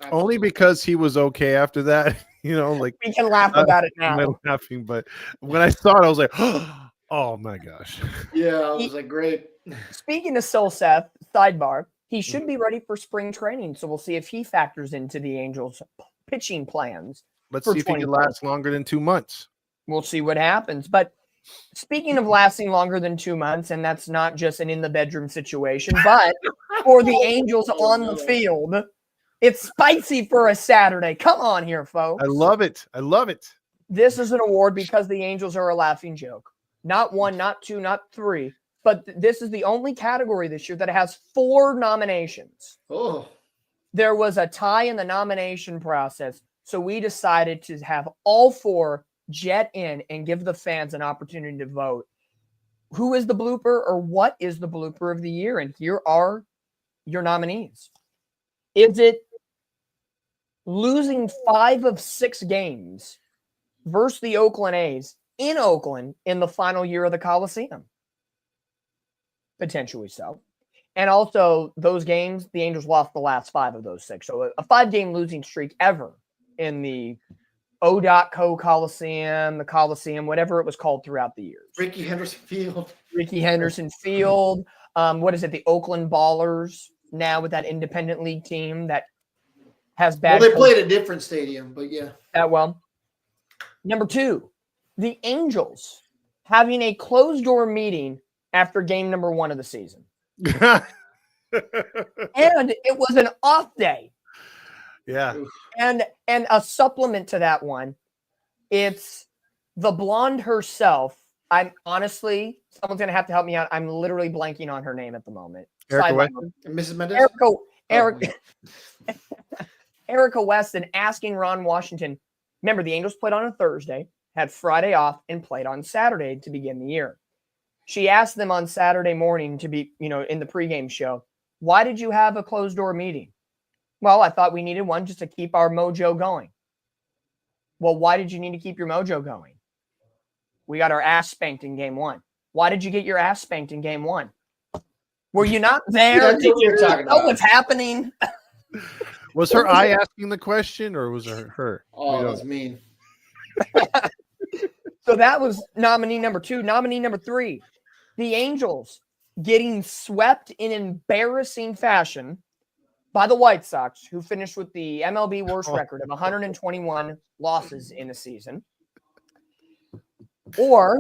Absolutely. Only because he was okay after that, like we can laugh about it now. I'm laughing, but when I saw it, I was like, oh my gosh. Yeah, I was like, great. Speaking of Silseth, sidebar, he should be ready for spring training, so we'll see if he factors into the Angels' pitching plans. Let's see if he can last longer than 2 months. We'll see what happens. But speaking of lasting longer than 2 months, and that's not just an in-the-bedroom situation, but for the Angels on the field, it's spicy for a Saturday. Come on here, folks. I love it. I love it. This is an award because the Angels are a laughing joke. Not 1, not 2, not 3. But this is the only category this year that has 4 nominations. Oh. There was a tie in the nomination process, so we decided to have all 4 jet in and give the fans an opportunity to vote. Who is the blooper or what is the blooper of the year? And here are your nominees. Is it losing 5 of 6 games versus the Oakland A's in Oakland in the final year of the Coliseum? Potentially so. And also, those games, the Angels lost the last 5 of those 6. So a 5-game losing streak ever in the O.Co Coliseum, the Coliseum, whatever it was called throughout the years. Ricky Henderson Field. What is it? The Oakland Ballers now with that independent league team that has bad. Well, they played a different stadium, but yeah. That well. Number 2, the Angels having a closed door meeting after game number 1 of the season. And it was an off day. Yeah. And a supplement to that one, it's the blonde herself. I'm honestly, someone's going to have to help me out. I'm literally blanking on her name at the moment. Erica Weston? Mrs. Mendez? Erica Weston asking Ron Washington. Remember, the Angels played on a Thursday, had Friday off, and played on Saturday to begin the year. She asked them on Saturday morning to be, in the pregame show, why did you have a closed door meeting? Well, I thought we needed one just to keep our mojo going. Well, why did you need to keep your mojo going? We got our ass spanked in game 1. Why did you get your ass spanked in game 1? Were you not there? That's what we were talking know about. what's happening? Was her eye asking the question, or was it her? Oh, that's mean. So that was nominee number 2. Nominee number 3, the Angels getting swept in embarrassing fashion by the White Sox, who finished with the MLB worst record of 121 losses in a season. Or,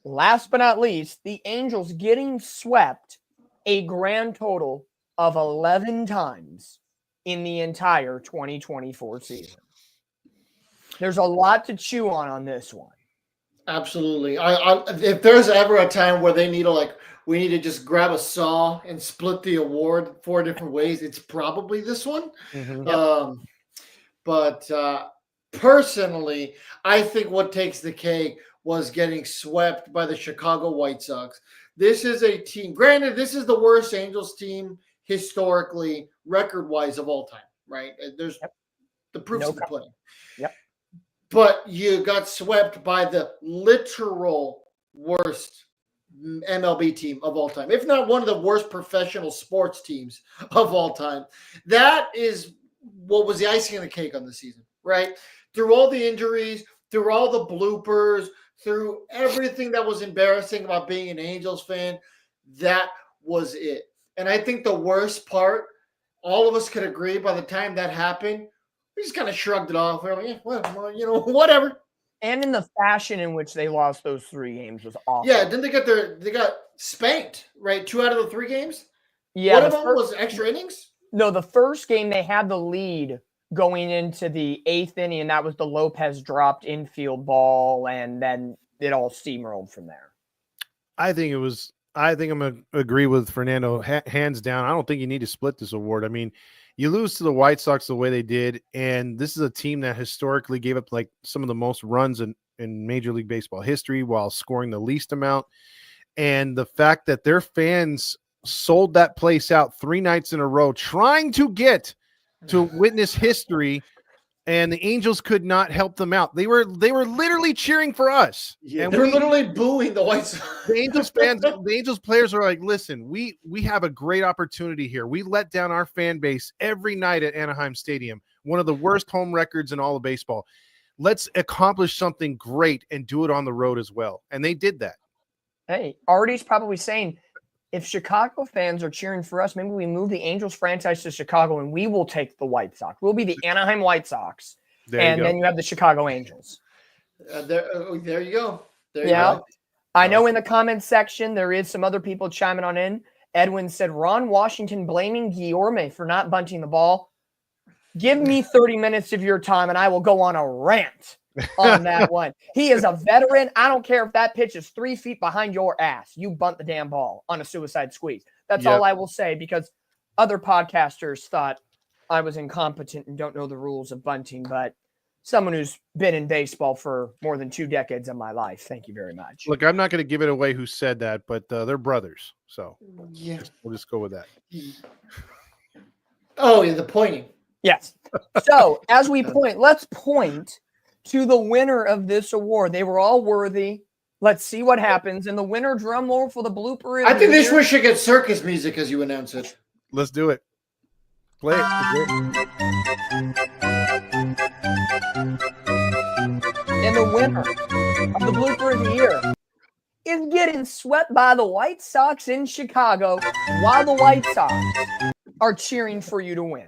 last but not least, the Angels getting swept a grand total of 11 times in the entire 2024 season. There's a lot to chew on this one. Absolutely. If there's ever a time where they need we need to just grab a saw and split the award 4 different ways, it's probably this one. Mm-hmm. But personally, I think what takes the cake was getting swept by the Chicago White Sox. This is a team. Granted, this is the worst Angels team historically, record-wise, of all time. Right? There's the proof's in the pudding. Yep. But you got swept by the literal worst MLB team of all time, if not one of the worst professional sports teams of all time. That is what was the icing on the cake on the season, right? Through all the injuries, through all the bloopers, through everything that was embarrassing about being an Angels fan, that was it. And I think the worst part, all of us could agree by the time that happened, we just kind of shrugged it off. We're like, yeah, well, whatever. And in the fashion in which they lost those 3 games was awful. Yeah, didn't they got spanked, right? 2 out of the 3 games? Yeah. One of them was extra innings? No, the first game they had the lead going into the 8th inning, and that was the Lopez dropped infield ball, and then it all steamrolled from there. I think I'm going to agree with Fernando hands down. I don't think you need to split this award. I mean, you lose to the White Sox the way they did, and this is a team that historically gave up some of the most runs in Major League Baseball history while scoring the least amount. And the fact that their fans sold that place out 3 nights in a row trying to get to witness history, and the Angels could not help them out. They were literally cheering for us. Yeah, and they were literally booing the White Sox. The Angels fans, the Angels players are like, listen, we have a great opportunity here. We let down our fan base every night at Anaheim Stadium, one of the worst home records in all of baseball. Let's accomplish something great and do it on the road as well. And they did that. Hey, Artie's probably saying, if Chicago fans are cheering for us, maybe we move the Angels franchise to Chicago and we will take the White Sox. We'll be the Anaheim White Sox. Then you have the Chicago Angels. There you go. There you go. go. I know in the comments section, there is some other people chiming on in. Edwin said, Ron Washington blaming Guillorme for not bunting the ball. Give me 30 minutes of your time and I will go on a rant on that one. He is a veteran. I don't care if that pitch is 3 feet behind your ass. You bunt the damn ball on a suicide squeeze. That's all I will say, because other podcasters thought I was incompetent and don't know the rules of bunting, but someone who's been in baseball for more than 2 decades of my life. Thank you very much. Look, I'm not going to give it away who said that, but they're brothers. So yeah, we'll just go with that. Oh, yeah, the pointing. Yes. So as we point, let's point to the winner of this award. They were all worthy. Let's see what happens. And the winner, drum roll for the blooper. Of I the think this year. one should get circus music as you announce it. Let's do it. Play it. And the winner of the blooper of the year is getting swept by the White Sox in Chicago while the White Sox are cheering for you to win.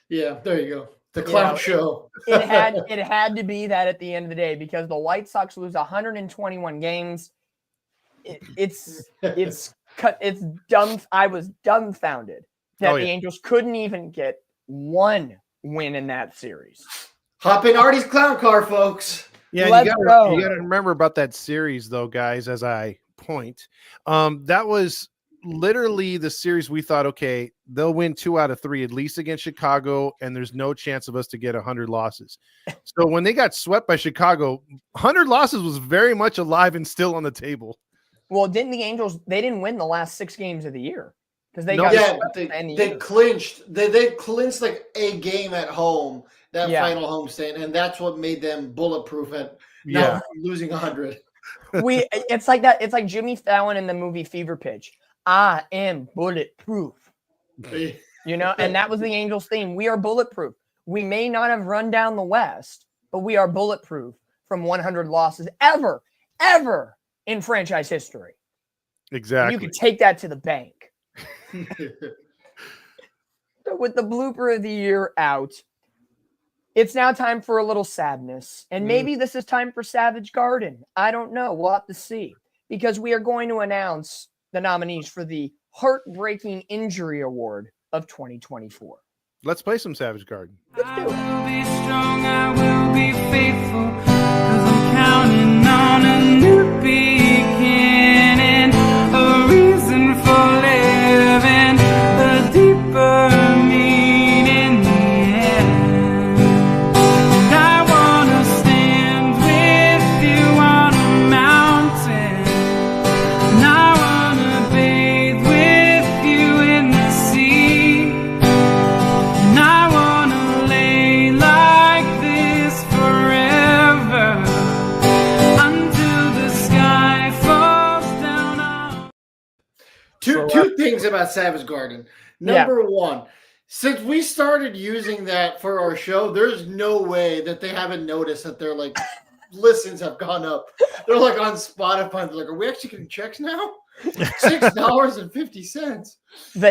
Yeah, there you go. The clown show. It had to be that at the end of the day, because the White Sox lose 121 games. It's dumb. I was dumbfounded that the Angels couldn't even get one win in that series. Hop in Artie's clown car, folks. Yeah, Let's you go. gotta remember about that series, though, guys. As I point, that was literally the series we thought, okay, they'll win 2 out of 3 at least against Chicago, and there's no chance of us to get 100 losses. So when they got swept by Chicago, 100 losses was very much alive and still on the table. Well, didn't the Angels? They didn't win the last 6 games of the year because they they clinched. They clinched like a game at home, that final homestand, and that's what made them bulletproof at losing 100. It's like that. It's like Jimmy Fallon in the movie Fever Pitch. I am bulletproof. You know, and that was the Angels theme. We are bulletproof. We may not have run down the West, but we are bulletproof from 100 losses ever in franchise history. Exactly. You could take that to the bank. So with the blooper of the year out, it's now time for a little sadness. And maybe this is time for Savage Garden. I don't know. We'll have to see. Because we are going to announce the nominees for the Heartbreaking Injury Award of 2024. Let's play some Savage Garden. Let's do it. I will be strong, I will be faithful, 'cause I'm counting on a new beginning, a reason for living, a deeper meaning, And I wanna stand with you on a mountain, and I wanna bathe with you in the sea, and I wanna lay like this forever until the sky falls down on. Two things about Savage Garden. Number one, since we started using that for our show, there's no way that they haven't noticed that their like listens have gone up. They're like on Spotify. They're like, are we actually getting checks now? $6.50.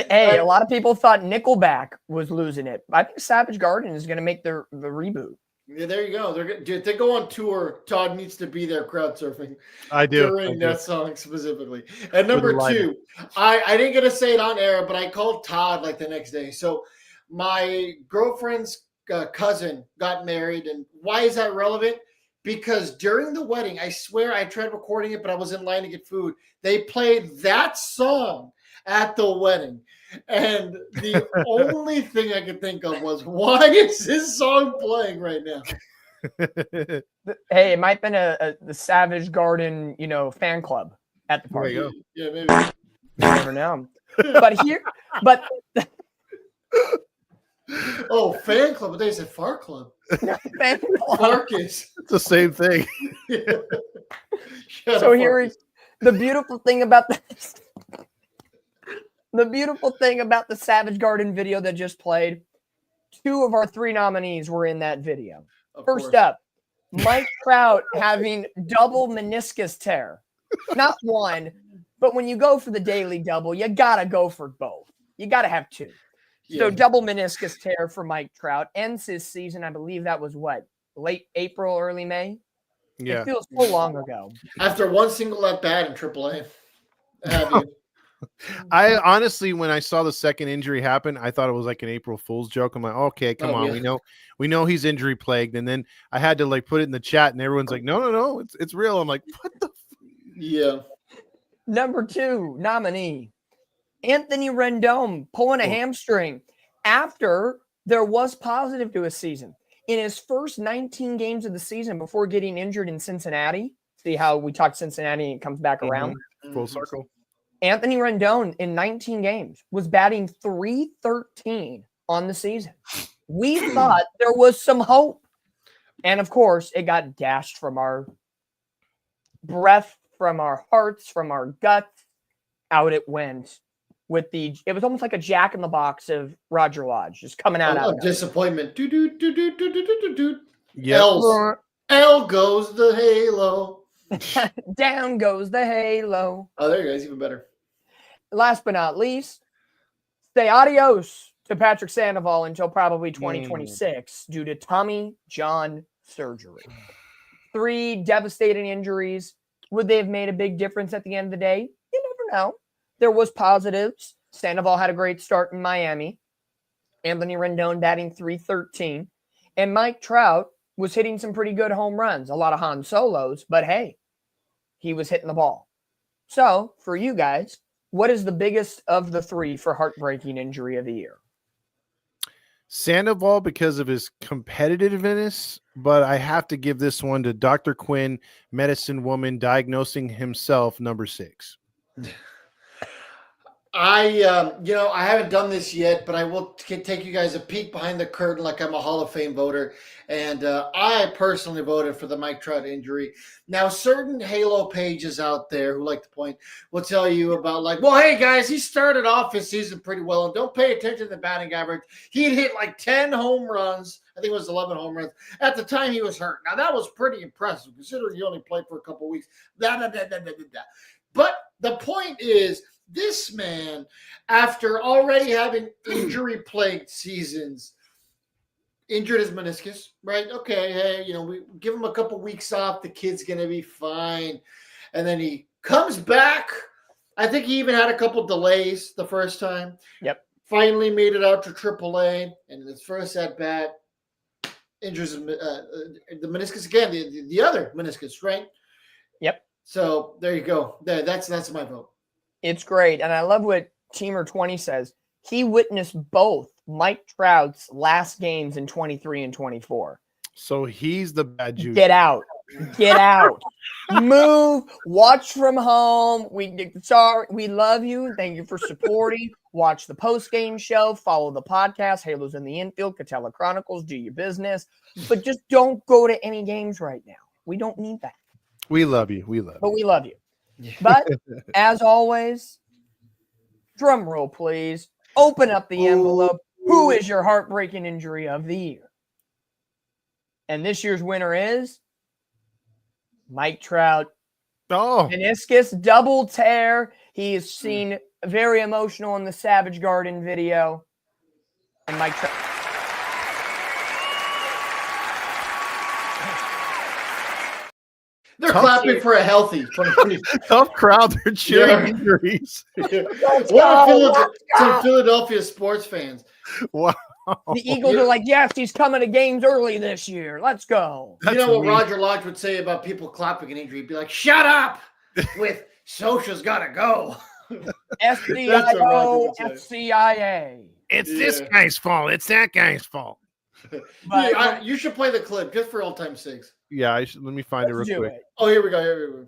A lot of people thought Nickelback was losing it. I think Savage Garden is going to make the reboot. Yeah, there you go. If they go on tour, Todd needs to be there crowd surfing. I do. During that song specifically. And number two, I didn't get to say it on air, but I called Todd like the next day. So my girlfriend's cousin got married. And why is that relevant? Because during the wedding, I swear I tried recording it, but I was in line to get food. They played that song at the wedding. And the only thing I could think of was, why is this song playing right now? Hey, it might have been the Savage Garden, fan club at the party. There you go. Yeah, maybe. You never know. But Oh, fan club. They said far club. fan club. Farkus. It's the same thing. So here is the beautiful thing about this. The beautiful thing about the Savage Garden video that just played, 2 of our 3 nominees were in that video. First up, Mike Trout having double meniscus tear. Not one, but when you go for the daily double, you got to go for both. You got to have 2. So double meniscus tear for Mike Trout ends his season. I believe that was late April, early May? Yeah. It feels so long ago. After one single at bat in AAA. I honestly, when I saw the second injury happen, I thought it was like an April Fool's joke. I'm like, okay, come on, yeah. we know he's injury plagued, and then I had to like put it in the chat, and everyone's like, no, it's real. I'm like, what the? Yeah. Number 2 nominee, Anthony Rendon pulling a hamstring after there was positive to his season. In his first 19 games of the season before getting injured in Cincinnati, See how we talked Cincinnati and it comes back around? Full circle. Anthony Rendon in 19 games was batting .313 on the season. We thought there was some hope. And of course, it got dashed from our breath, from our hearts, from our guts. Out it went it was almost like a Jack in the Box of Roger Lodge just coming out. Of disappointment. Yep. L goes the halo. Down goes the halo. Oh, there you go. It's even better. Last but not least, say adios to Patrick Sandoval until probably 2026 due to Tommy John surgery. 3 devastating injuries. Would they have made a big difference at the end of the day? You never know. There was positives. Sandoval had a great start in Miami. Anthony Rendon batting .313. And Mike Trout was hitting some pretty good home runs. A lot of Han Solos, but hey, he was hitting the ball. So, for you guys, what is the biggest of the 3 for heartbreaking injury of the year? Sandoval because of his competitiveness, but I have to give this one to Dr. Quinn, medicine woman, diagnosing himself number 6. I haven't done this yet, but I will take you guys a peek behind the curtain like I'm a Hall of Fame voter. And I personally voted for the Mike Trout injury. Now, certain Halo pages out there who like to point will tell you about like, well, hey, guys, he started off his season pretty well. And don't pay attention to the batting average. He had hit like 10 home runs. I think it was 11 home runs. At the time, he was hurt. Now, that was pretty impressive considering he only played for a couple weeks. But the point is, this man, after already having injury-plagued seasons, injured his meniscus, right? Okay, hey, we give him a couple weeks off. The kid's going to be fine. And then he comes back. I think he even had a couple delays the first time. Yep. Finally made it out to AAA. And in his first at-bat, injures the meniscus again, the other meniscus, right? Yep. So there you go. That's my vote. It's great. And I love what Teamer 20 says. He witnessed both Mike Trout's last games in 23 and 24. So he's the bad juice. Get out. Get out. Move. Watch from home. We love you. Thank you for supporting. Watch the post-game show. Follow the podcast. Halos in the Infield. Katella Chronicles. Do your business. But just don't go to any games right now. We don't need that. We love you. We love you. But we love you. But as always, drum roll, please. Open up the envelope. Who is your heartbreaking injury of the year? And this year's winner is Mike Trout. Oh, Meniscus double tear. He is seen very emotional in the Savage Garden video. And Mike Trout. They're clapping for a healthy 2020. tough crowd. They're cheering injuries. Some Philadelphia sports fans. Wow. The Eagles are like, yes, he's coming to games early this year. Let's go. You know what Roger Lodge would say about people clapping an injury? He'd be like, shut up with Social's got to go. SCIO, FCIA. It's this guy's fault. It's that guy's fault. But, you should play the clip just for old time's sakes. Yeah, let me find it real quick. Oh, here we go.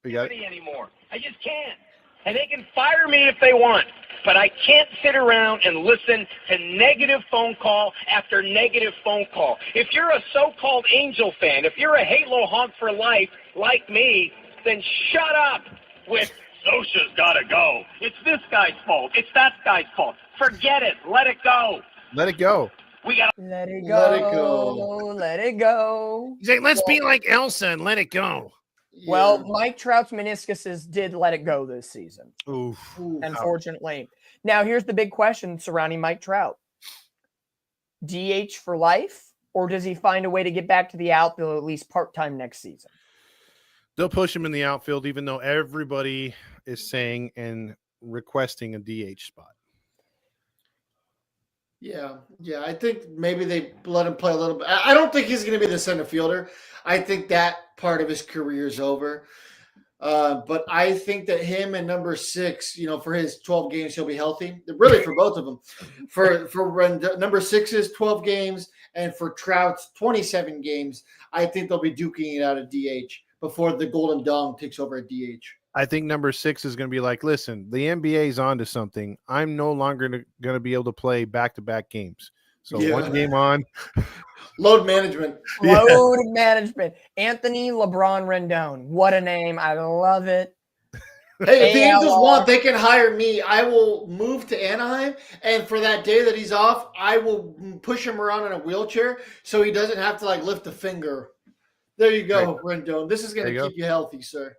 We got it. Anymore. I just can't. And they can fire me if they want, but I can't sit around and listen to negative phone call after negative phone call. If you're a so-called Angel fan, if you're a Halo honk for life like me, then shut up with Sosha's got to go. It's this guy's fault. It's that guy's fault. Forget it. Let it go. Let it go. We got to let it go. Let it go. He's like, let's be like Elsa and let it go. Yeah. Well, Mike Trout's meniscuses did let it go this season, Oof. unfortunately. Now, here's the big question surrounding Mike Trout. DH for life, or does he find a way to get back to the outfield at least part-time next season? They'll push him in the outfield, even though everybody is saying and requesting a DH spot. Yeah. I think maybe they let him play a little bit. I don't think he's going to be the center fielder. I think that part of his career is over. But I think that him and number 6, for his 12 games, he'll be healthy. Really, for both of them. For number 6's 12 games and for Trout's 27 games, I think they'll be duking it out of DH. before the Golden Dong takes over at DH. I think number 6 is going to be like, listen, the NBA is on to something. I'm no longer going to be able to play back-to-back games. So one game on. Load management. Load management. Anthony LeBron Rendon. What a name. I love it. Hey, if the Angels want, they can hire me. I will move to Anaheim, and for that day that he's off, I will push him around in a wheelchair so he doesn't have to like lift a finger. There you go, Rendon. This is going to keep you healthy, sir.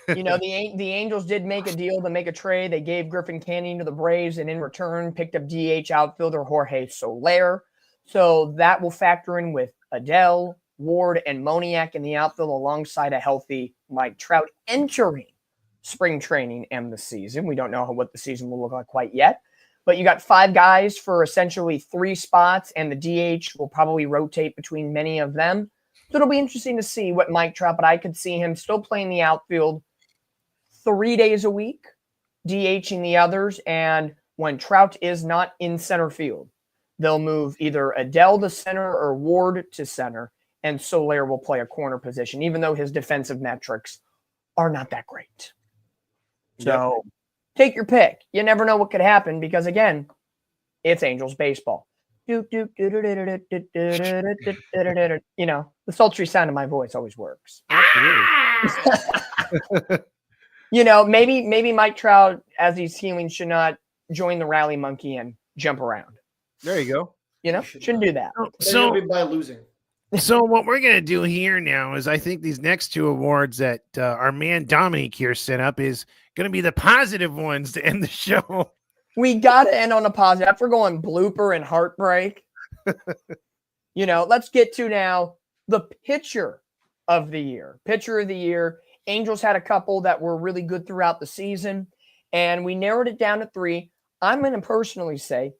You know, the Angels did make a deal to make a trade. They gave Griffin Canning to the Braves, and in return picked up DH outfielder Jorge Soler. So that will factor in with Adele, Ward, and Moniak in the outfield alongside a healthy Mike Trout entering spring training and the season. We don't know what the season will look like quite yet. But you got 5 guys for essentially 3 spots, and the DH will probably rotate between many of them. So it'll be interesting to see what Mike Trout, but I could see him still playing the outfield 3 days a week, DHing the others. And when Trout is not in center field, they'll move either Adele to center or Ward to center, and Soler will play a corner position, even though his defensive metrics are not that great. So take your pick. You never know what could happen because, again, it's Angels baseball. You know, the sultry sound of my voice always works. You know, maybe Mike Trout, as he's healing, should not join the rally monkey and jump around. There you go. You know, shouldn't do that. So by losing. So what we're going to do here now is I think these next 2 awards that our man Dominic here set up is going to be the positive ones to end the show. We got to end on a positive. After going blooper and heartbreak, you know, let's get to now the pitcher of the year. Pitcher of the year. Angels had a couple that were really good throughout the season, and we narrowed it down to 3. I'm going to personally say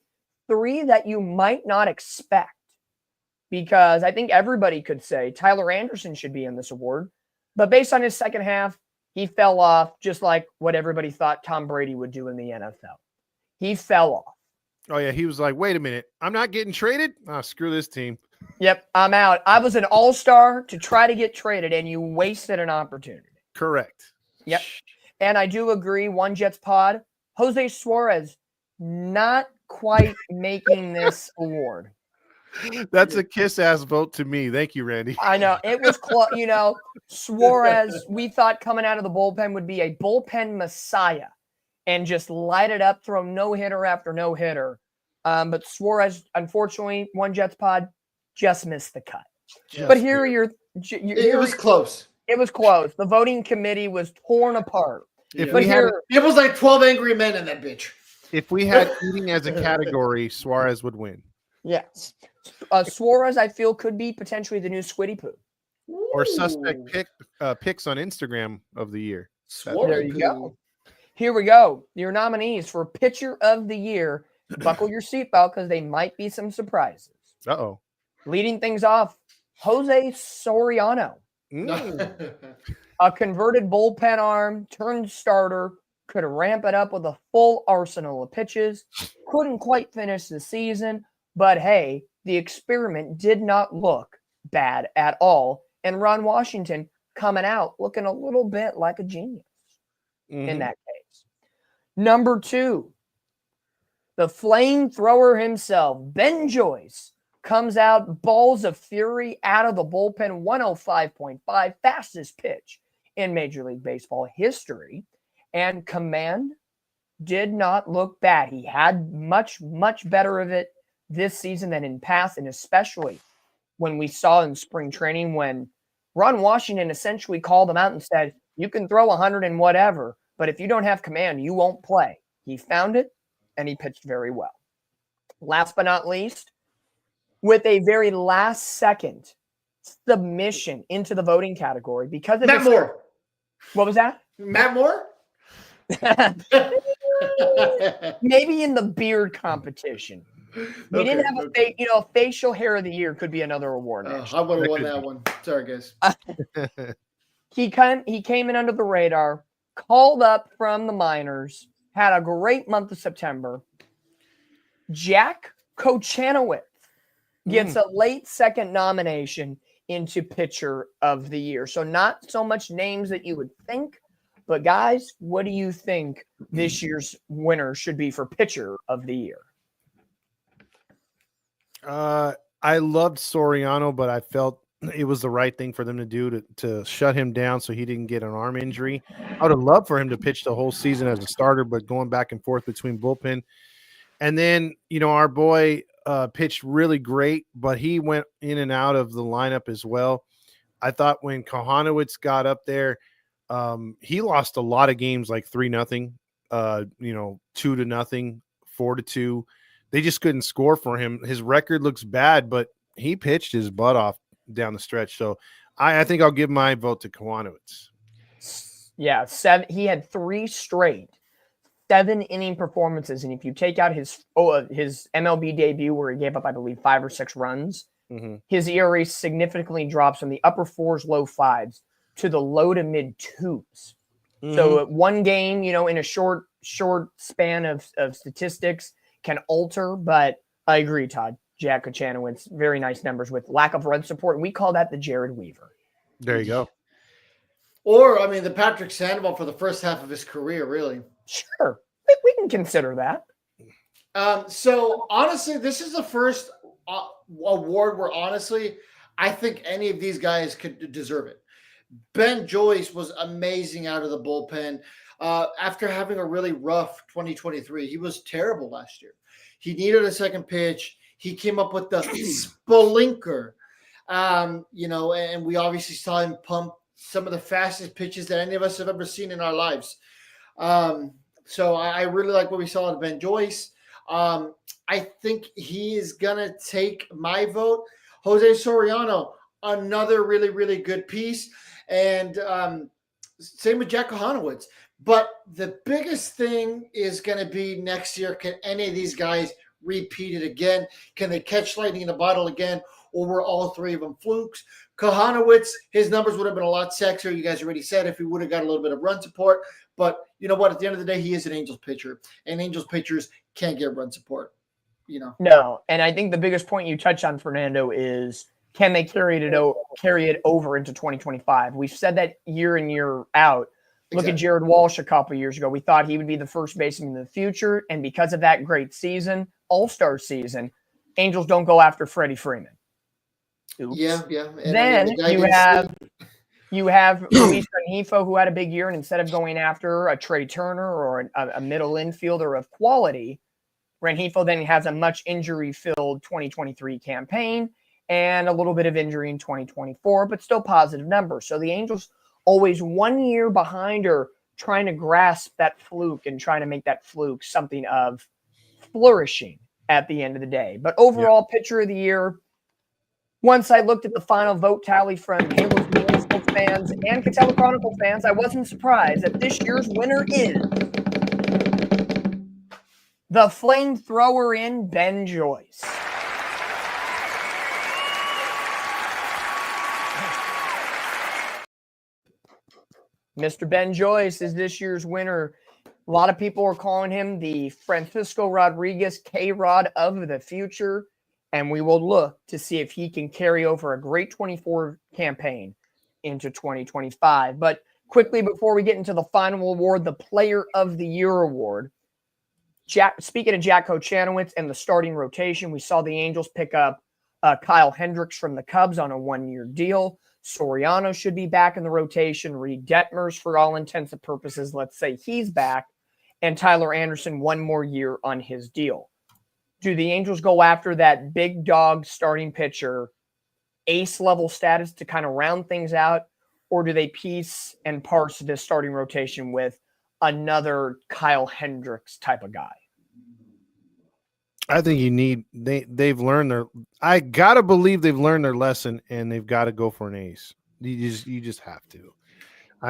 3 that you might not expect, because I think everybody could say Tyler Anderson should be in this award. But based on his second half, he fell off just like what everybody thought Tom Brady would do in the NFL. He fell off. Oh, yeah. He was like, wait a minute. I'm not getting traded? Oh, screw this team. Yep, I'm out. I was an all-star to try to get traded, and you wasted an opportunity. Correct. Yep. And I do agree, One Jets pod, Jose Suarez not quite making this award. That's a kiss-ass vote to me. Thank you, Randy. I know. It was close. You know, Suarez, we thought coming out of the bullpen would be a bullpen messiah and just light it up, throw no-hitter after no-hitter. But Suarez, unfortunately, One Jets pod just missed the cut. But here are your it was close. It was close. The voting committee was torn apart. If but we had, it was like 12 angry men in that bitch. If we had eating as a category, Suarez would win. Yes. Suarez, I feel, could be potentially the new Squiddy Poo. Or suspect picks on Instagram of the year. There you go. Here we go. Your nominees for Pitcher of the Year. Buckle your seatbelt because they might be some surprises. Uh-oh. Leading things off, Jose Soriano. A converted bullpen arm, turned starter, could ramp it up with a full arsenal of pitches. Couldn't quite finish the season, but hey, the experiment did not look bad at all. And Ron Washington coming out looking a little bit like a genius in that case. Number 2, the flamethrower himself, Ben Joyce, comes out, balls of fury out of the bullpen, 105.5, fastest pitch in Major League Baseball history. And command did not look bad. He had much, much better of it this season than in past, and especially when we saw in spring training when Ron Washington essentially called him out and said, you can throw 100 and whatever, but if you don't have command, you won't play. He found it, and he pitched very well. Last but not least, with a very last-second submission into the voting category because of Matt Moore. What was that? Matt Moore? Maybe in the beard competition. We didn't have a facial hair of the year could be another award. I would have won that one. Sorry, guys. He came in under the radar, called up from the minors, had a great month of September. Jack Kochanowicz gets a late second nomination into pitcher of the year. So not so much names that you would think, but guys, what do you think this year's winner should be for pitcher of the year? I loved Soriano, but I felt it was the right thing for them to do to shut him down so he didn't get an arm injury. I would have loved for him to pitch the whole season as a starter, but going back and forth between bullpen. And then, our boy pitched really great, but he went in and out of the lineup as well. I thought when Kohanowitz got up there, he lost a lot of games like 3-0, 2-0, 4-2. They just couldn't score for him. His record looks bad, but he pitched his butt off down the stretch. So I think I'll give my vote to Kohanowitz. Yeah, he had 3 straight 7-inning performances, and if you take out his MLB debut where he gave up, I believe, 5 or 6 runs, his ERA significantly drops from the upper 4s, low 5s to the low to mid 2s. So one game, in a short span of statistics can alter, but I agree, Todd. Jack Kochanowicz, very nice numbers with lack of run support. And we call that the Jared Weaver. There you go. Or, the Patrick Sandoval for the first half of his career, really. Sure. We can consider that. So, honestly, this is the first award where, honestly, I think any of these guys could deserve it. Ben Joyce was amazing out of the bullpen. After having a really rough 2023, he was terrible last year. He needed a second pitch. He came up with the splinker, and we obviously saw him pump some of the fastest pitches that any of us have ever seen in our lives. So I really like what we saw at Ben Joyce. I think he is going to take my vote. Jose Soriano, another really, really good piece. And same with Jack Kohanowitz. But the biggest thing is going to be next year, can any of these guys repeat it again? Can they catch lightning in a bottle again? Or were all 3 of them flukes? Kohanowitz, his numbers would have been a lot sexier. You guys already said if he would have got a little bit of run support. But you know what? At the end of the day, he is an Angels pitcher. And Angels pitchers can't get run support. No. And I think the biggest point you touch on, Fernando, is can they carry it over into 2025? We've said that year in, year out. Look at Jared Walsh a couple of years ago. We thought he would be the first baseman in the future. And because of that great season, all-star season, Angels don't go after Freddie Freeman. Oops. Yeah. And then you have Luis Rengifo, who had a big year, and instead of going after a Trey Turner or a middle infielder of quality, Rengifo then has a much injury-filled 2023 campaign and a little bit of injury in 2024, but still positive numbers. So the Angels always 1 year behind or trying to grasp that fluke and trying to make that fluke something of flourishing at the end of the day. But overall, pitcher of the year, once I looked at the final vote tally from Halos Municipal fans and Katella Chronicle fans, I wasn't surprised that this year's winner is the flamethrower in Ben Joyce. Mr. Ben Joyce is this year's winner. A lot of people are calling him the Francisco Rodriguez K-Rod of the future, and we will look to see if he can carry over a great 24 campaign into 2025. But quickly, before we get into the final award, the Player of the Year award, speaking of Jack Kochanowicz and the starting rotation, we saw the Angels pick up Kyle Hendricks from the Cubs on a 1-year deal. Soriano should be back in the rotation. Reed Detmers, for all intents and purposes, let's say he's back. And Tyler Anderson, 1 more year on his deal. Do the Angels go after that big dog starting pitcher, ace-level status to kind of round things out? Or do they piece and parse this starting rotation with another Kyle Hendricks type of guy? I think they've learned I gotta believe they've learned their lesson and they've got to go for an ace. You just have to.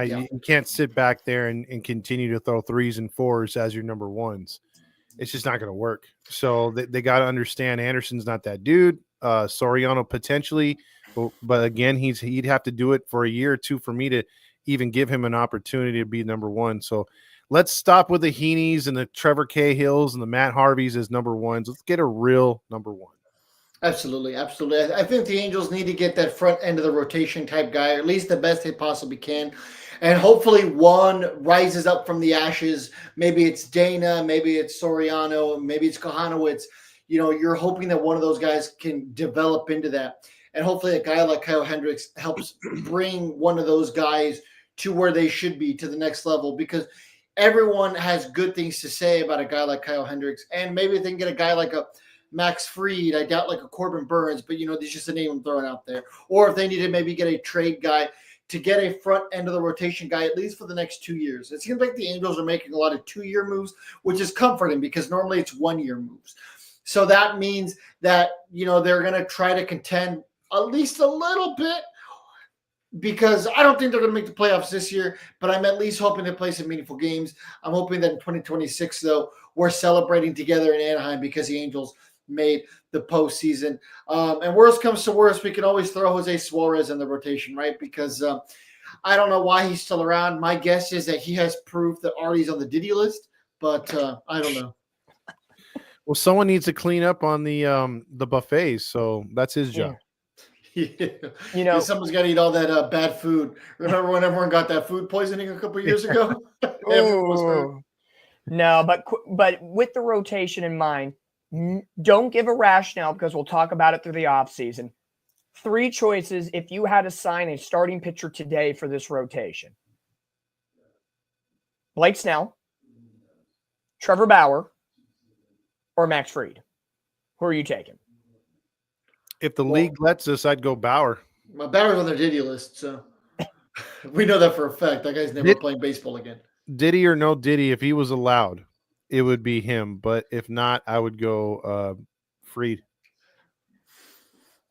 You can't sit back there and continue to throw 3s and 4s as your number 1s. It's just not going to work. So they got to understand Anderson's not that dude. Soriano potentially, but again, he'd have to do it for a year or 2 for me to even give him an opportunity to be number 1. So let's stop with the Heaney's and the Trevor Cahills and the Matt Harveys as number 1s. Let's get a real number 1. Absolutely, absolutely. I think the Angels need to get that front end of the rotation type guy, or at least the best they possibly can. And hopefully one rises up from the ashes. Maybe it's Dana, maybe it's Soriano, maybe it's Kohanowitz. You're hoping that one of those guys can develop into that. And hopefully a guy like Kyle Hendricks helps bring one of those guys to where they should be, to the next level, because everyone has good things to say about a guy like Kyle Hendricks. And maybe if they can get a guy like a Max Fried, I doubt like a Corbin Burns, but there's just a name I'm throwing out there. Or if they need to maybe get a trade guy to get a front end of the rotation guy, at least for the next 2 years. It seems like the Angels are making a lot of 2-year moves, which is comforting because normally it's 1-year moves. So that means that, they're going to try to contend at least a little bit, because I don't think they're going to make the playoffs this year, but I'm at least hoping to play some meaningful games. I'm hoping that in 2026, though, we're celebrating together in Anaheim because the Angels made the postseason. And worst comes to worst, we can always throw Jose Suarez in the rotation, right? Because I don't know why he's still around. My guess is that he has proof that Artie's on the Diddy list, but I don't know. Well, someone needs to clean up on the buffets, so that's his job. Yeah. Someone's got to eat all that bad food. Remember when everyone got that food poisoning a couple years ago? Everyone was hurt. No, but with the rotation in mind, don't give a rationale, because we'll talk about it through the offseason. 3 choices if you had to sign a starting pitcher today for this rotation: Blake Snell, Trevor Bauer, or Max Fried. Who are you taking? If the league lets us, I'd go Bauer. My Bauer's on their Diddy list, so we know that for a fact. That guy's never playing baseball again. Diddy or no Diddy, if he was allowed, it would be him. But if not, I would go Fried.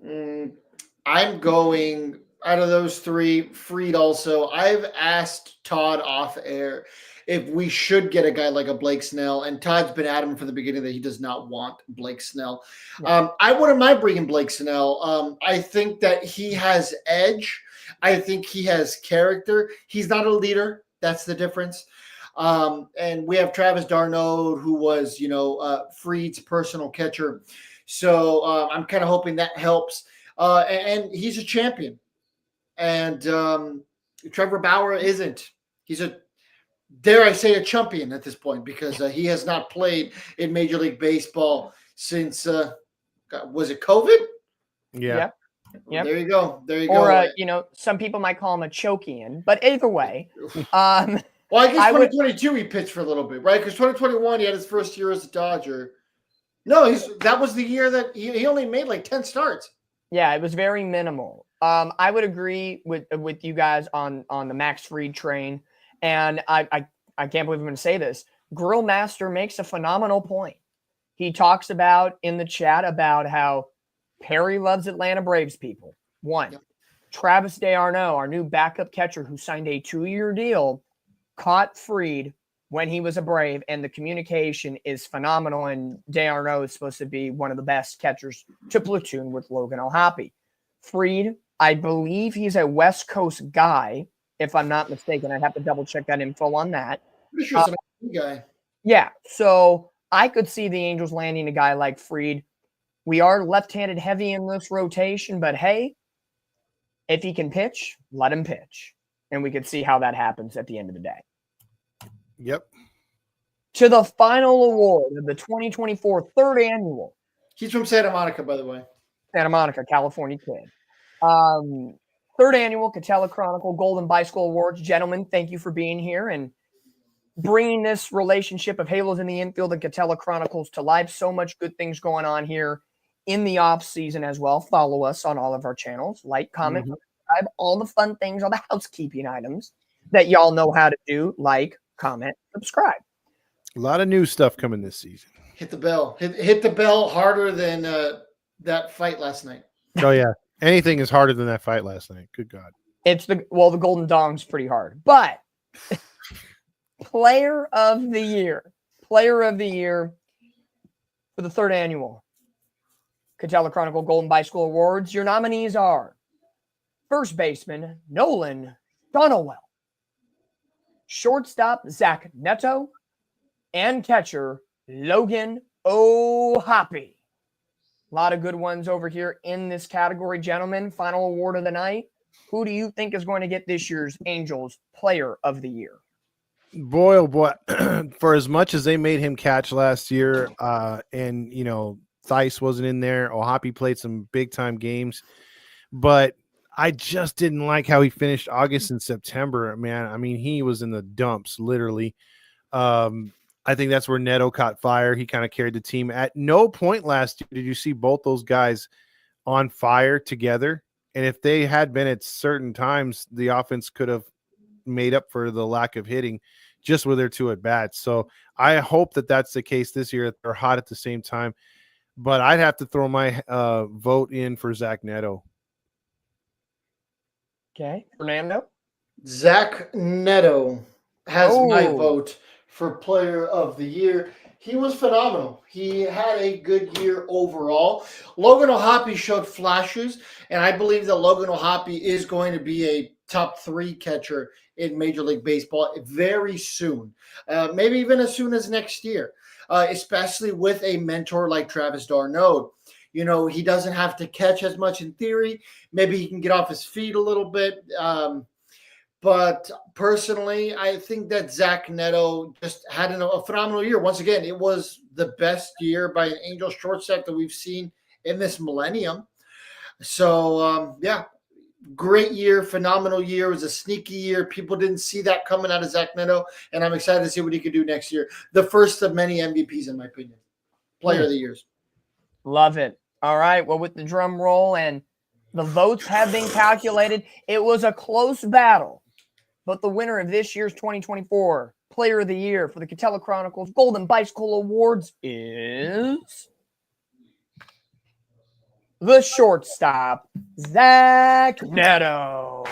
I'm going out of those 3, Fried also. I've asked Todd off air if we should get a guy like a Blake Snell, and Todd's been adamant from the beginning that he does not want Blake Snell. I wouldn't mind bringing Blake Snell. I think that he has edge. I think he has character. He's not a leader. That's the difference. And we have Travis d'Arnaud, who was, Fried's personal catcher. So I'm kind of hoping that helps. And he's a champion. And Trevor Bauer isn't. He's dare I say, a champion at this point, because he has not played in Major League Baseball since, was it COVID? Yeah. Yep. There you go. Or, some people might call him a chokian, but either way. Well, I guess 2022 he pitched for a little bit, right? Because 2021 he had his first year as a Dodger. No, that was the year that he only made like 10 starts. Yeah, it was very minimal. I would agree with you guys on the Max Fried train, and I can't believe I'm going to say this. Grill Master makes a phenomenal point. He talks about in the chat about how Perry loves Atlanta Braves people. One, yep. Travis d'Arnaud, our new backup catcher who signed a 2-year deal, caught Fried when he was a Brave, and the communication is phenomenal. And d'Arnaud is supposed to be one of the best catchers to platoon with Logan O'Hoppe. Fried, I believe he's a West Coast guy, if I'm not mistaken. I'd have to double check that info on that. Pretty sure it's a guy. Yeah, so I could see the Angels landing a guy like Fried. We are left-handed heavy in this rotation, but hey, if he can pitch, let him pitch. And we could see how that happens at the end of the day. Yep. To the final award of the 2024 third annual. He's from Santa Monica, by the way. Santa Monica, California kid. Third annual Katella Chronicle Golden Bicycle Awards. Gentlemen, thank you for being here and bringing this relationship of Halos in the Infield and Katella Chronicles to life. So much good things going on here in the off season as well. Follow us on all of our channels. Like, comment, subscribe, all the fun things, all the housekeeping items that y'all know how to do. Like, comment, subscribe. A lot of new stuff coming this season. Hit the bell. Hit the bell harder than that fight last night. Oh, yeah. Anything is harder than that fight last night. Good God. The Golden Dong's pretty hard. But Player of the Year for the third annual Katella Chronicle Golden Bicycle Awards. Your nominees are first baseman Nolan Donowell, shortstop Zach Neto, and catcher Logan O'Hoppe. A lot of good ones over here in this category, gentlemen. Final award of the night. Who do you think is going to get this year's Angels Player of the Year? Boy, oh boy, for as much as they made him catch last year, and Theis wasn't in there. Ohapi played some big time games, but I just didn't like how he finished August and September. Man, I mean, he was in the dumps, literally. I think that's where Neto caught fire. He kind of carried the team. At no point last year did you see both those guys on fire together. And if they had been at certain times, the offense could have made up for the lack of hitting just with their two at bats. So I hope that that's the case this year. They're hot at the same time. But I'd have to throw my vote in for Zach Neto. Okay. Fernando? Zach Neto has my Oh. vote for Player of the Year. He was phenomenal. He had a good year overall. Logan Ohapi showed flashes, and I believe that Logan Ohapi is going to be a top 3 catcher in Major League Baseball very soon, maybe even as soon as next year, especially with a mentor like Travis d'Arnaud. He doesn't have to catch as much in theory. Maybe he can get off his feet a little bit. But personally, I think that Zach Neto just had a phenomenal year. Once again, it was the best year by an Angel shortstop that we've seen in this millennium. So, great year, phenomenal year. It was a sneaky year. People didn't see that coming out of Zach Neto, and I'm excited to see what he can do next year. The first of many MVPs, in my opinion. Player of the years. Love it. All right. Well, with the drum roll and the votes have been calculated, it was a close battle. But the winner of this year's 2024 Player of the Year for the Katella Chronicles Golden Bicycle Awards is the shortstop, Zach Neto.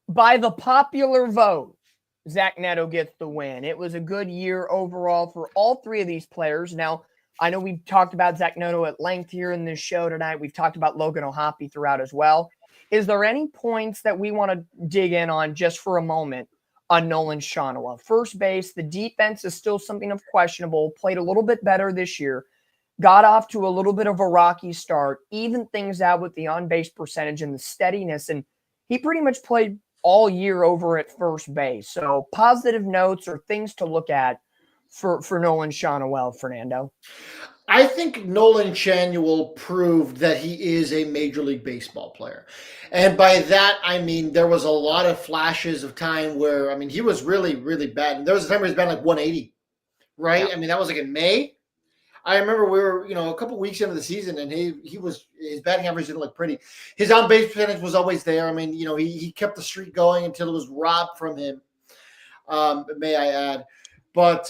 By the popular vote, Zach Neto gets the win. It was a good year overall for all 3 of these players. Now, I know we've talked about Zach Neto at length here in this show tonight. We've talked about Logan Ohapi throughout as well. Is there any points that we want to dig in on just for a moment on Nolan Shawnoa? First base, the defense is still something of questionable. Played a little bit better this year. Got off to a little bit of a rocky start. Evened things out with the on-base percentage and the steadiness. And he pretty much played all year over at first base. So positive notes or things to look at for Nolan Shawnoa, Fernando. I think Nolan Shawnoa proved that he is a Major League Baseball player. And by that, I mean, there was a lot of flashes of time where, he was really, really bad. And there was a time where he was batting like 180, right? Yeah. That was like in May. I remember we were, a couple weeks into the season, and his batting average didn't look pretty. His on-base percentage was always there. He kept the streak going until it was robbed from him, may I add. But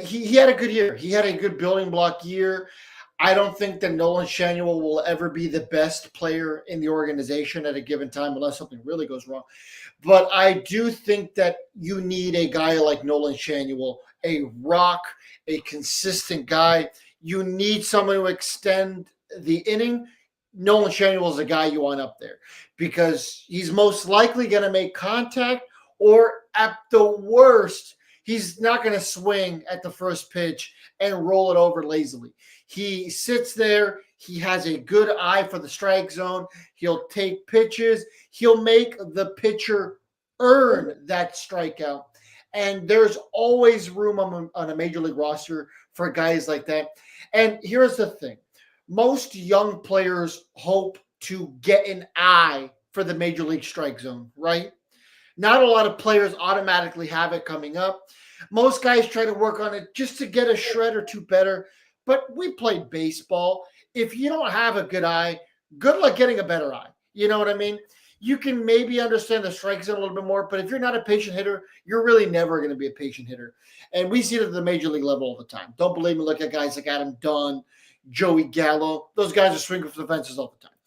he had a good year. He had a good building block year. I don't think that Nolan Shawnoa will ever be the best player in the organization at a given time unless something really goes wrong. But I do think that you need a guy like Nolan Shawnoa, a rock, a consistent guy. You need someone to extend the inning. Nolan Shawnoa is a guy you want up there because he's most likely going to make contact, or at the worst, he's not going to swing at the first pitch and roll it over lazily. He sits there. He has a good eye for the strike zone. He'll take pitches. He'll make the pitcher earn that strikeout. And there's always room on a Major League roster for guys like that. And here's the thing. Most young players hope to get an eye for the Major League strike zone, right? Not a lot of players automatically have it coming up. Most guys try to work on it just to get a shred or two better. But we played baseball. If you don't have a good eye, good luck getting a better eye. You know what I mean? You can maybe understand the strike zone a little bit more, but if you're not a patient hitter, you're really never going to be a patient hitter. And we see it at the major league level all the time. Don't believe me? Look at guys like Adam Dunn, Joey Gallo. Those guys are swinging for the fences all the time.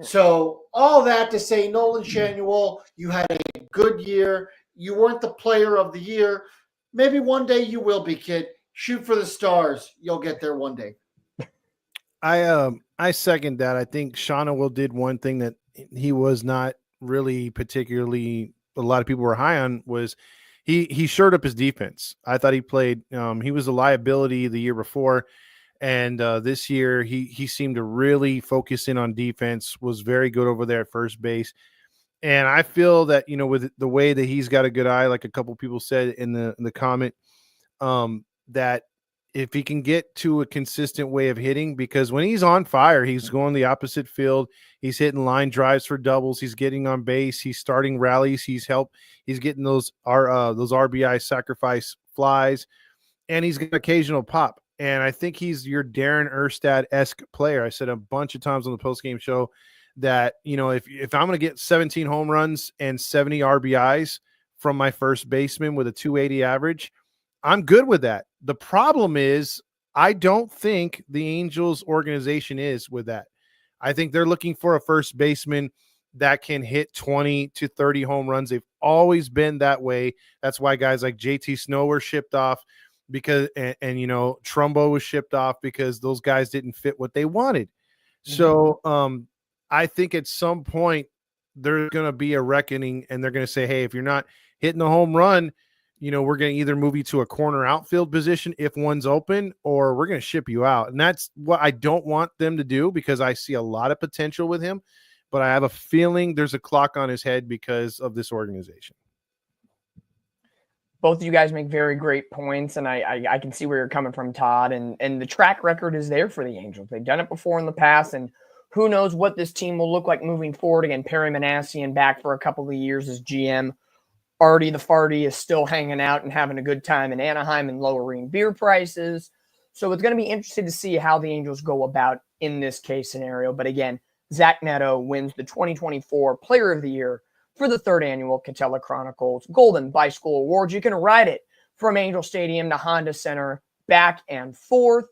So all that to say, Nolan Shawnoa, you had a good year. You weren't the player of the year. Maybe one day you will be, kid. Shoot for the stars. You'll get there one day. I second that. I think Shaughnesville did one thing that he was not really particularly a lot of people were high on was he shored up his defense. I thought he played he was a liability the year before, and this year he seemed to really focus in on defense, was very good over there at first base. And I feel that, with the way that he's got a good eye, like a couple people said in the comment, that if he can get to a consistent way of hitting, because when he's on fire, he's going the opposite field. He's hitting line drives for doubles. He's getting on base. He's starting rallies. He's getting those RBI sacrifice flies, and he's got an occasional pop. And I think he's your Darren Erstad-esque player. I said a bunch of times on the postgame show that, if I'm going to get 17 home runs and 70 RBIs from my first baseman with a 280 average, I'm good with that. The problem is I don't think the Angels organization is with that. I think they're looking for a first baseman that can hit 20 to 30 home runs. They've always been that way. That's why guys like JT Snow were shipped off because, and Trumbo was shipped off because those guys didn't fit what they wanted. So I think at some point there's going to be a reckoning, and they're going to say, hey, if you're not hitting the home run, we're going to either move you to a corner outfield position if one's open, or we're going to ship you out. And that's what I don't want them to do, because I see a lot of potential with him, but I have a feeling there's a clock on his head because of this organization. Both of you guys make very great points, and I can see where you're coming from, Todd. And the track record is there for the Angels. They've done it before in the past, and who knows what this team will look like moving forward. Again, Perry Manassian back for a couple of years as GM. Artie the Farty is still hanging out and having a good time in Anaheim and lowering beer prices. So it's going to be interesting to see how the Angels go about in this case scenario. But again, Zach Neto wins the 2024 Player of the Year for the 3rd annual Katella Chronicles Golden Bicycle Awards. You can ride it from Angel Stadium to Honda Center, back and forth.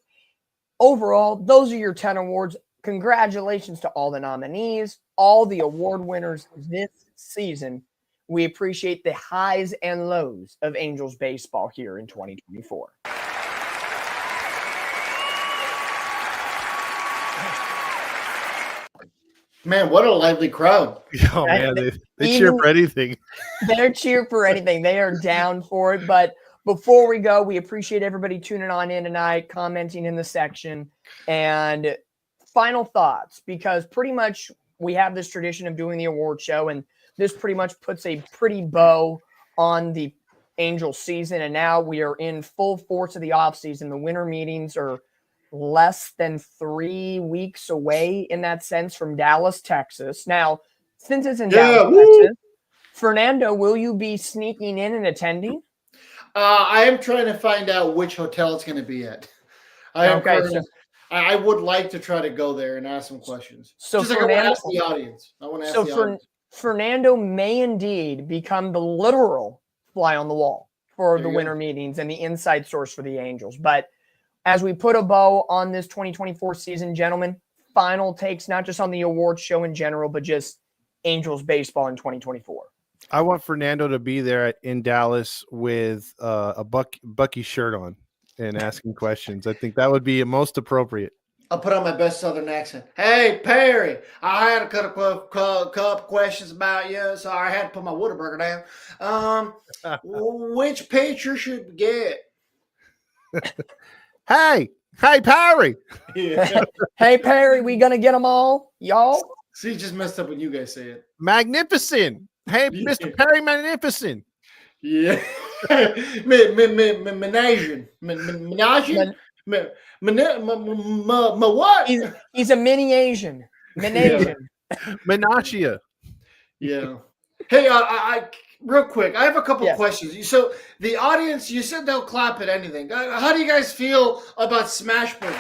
Overall, those are your 10 awards. Congratulations to all the nominees, all the award winners this season. We appreciate the highs and lows of Angels baseball here in 2024. Man, what a lively crowd. Oh, man, they cheer for anything. They're cheer for anything. They are down for it. But before we go, we appreciate everybody tuning on in tonight, commenting in the section. And final thoughts, because pretty much we have this tradition of doing the award show, and this pretty much puts a pretty bow on the Angels season. And now we are in full force of the offseason. The winter meetings are less than 3 weeks away in that sense from Dallas, Texas. Now, since it's in Dallas, Texas, Fernando, will you be sneaking in and attending? I am trying to find out which hotel it's going to be at. I would like to try to go there and ask some questions. So just like I want to ask the audience. Fernando may indeed become the literal fly on the wall for the winter meetings and the inside source for the Angels. But as we put a bow on this 2024 season, gentlemen, final takes, not just on the awards show in general, but just Angels baseball in 2024. I want Fernando to be there in Dallas with a Bucky shirt on and asking questions. I think that would be most appropriate. I'll put on my best Southern accent. Hey, Perry, I had a couple questions about you, so I had to put my Whataburger down. Which pitcher should we get? Hey, Perry. Yeah. Hey, Perry, we going to get them all, y'all? See, just messed up when you guys say it. Magnificent. Hey, Mr. Perry, magnificent. Yeah. Menasian. What? He's a mini Asian. Menachia. Yeah. Hey, I real quick, I have a couple questions. So the audience, you said they'll clap at anything. How do you guys feel about Smash Burger?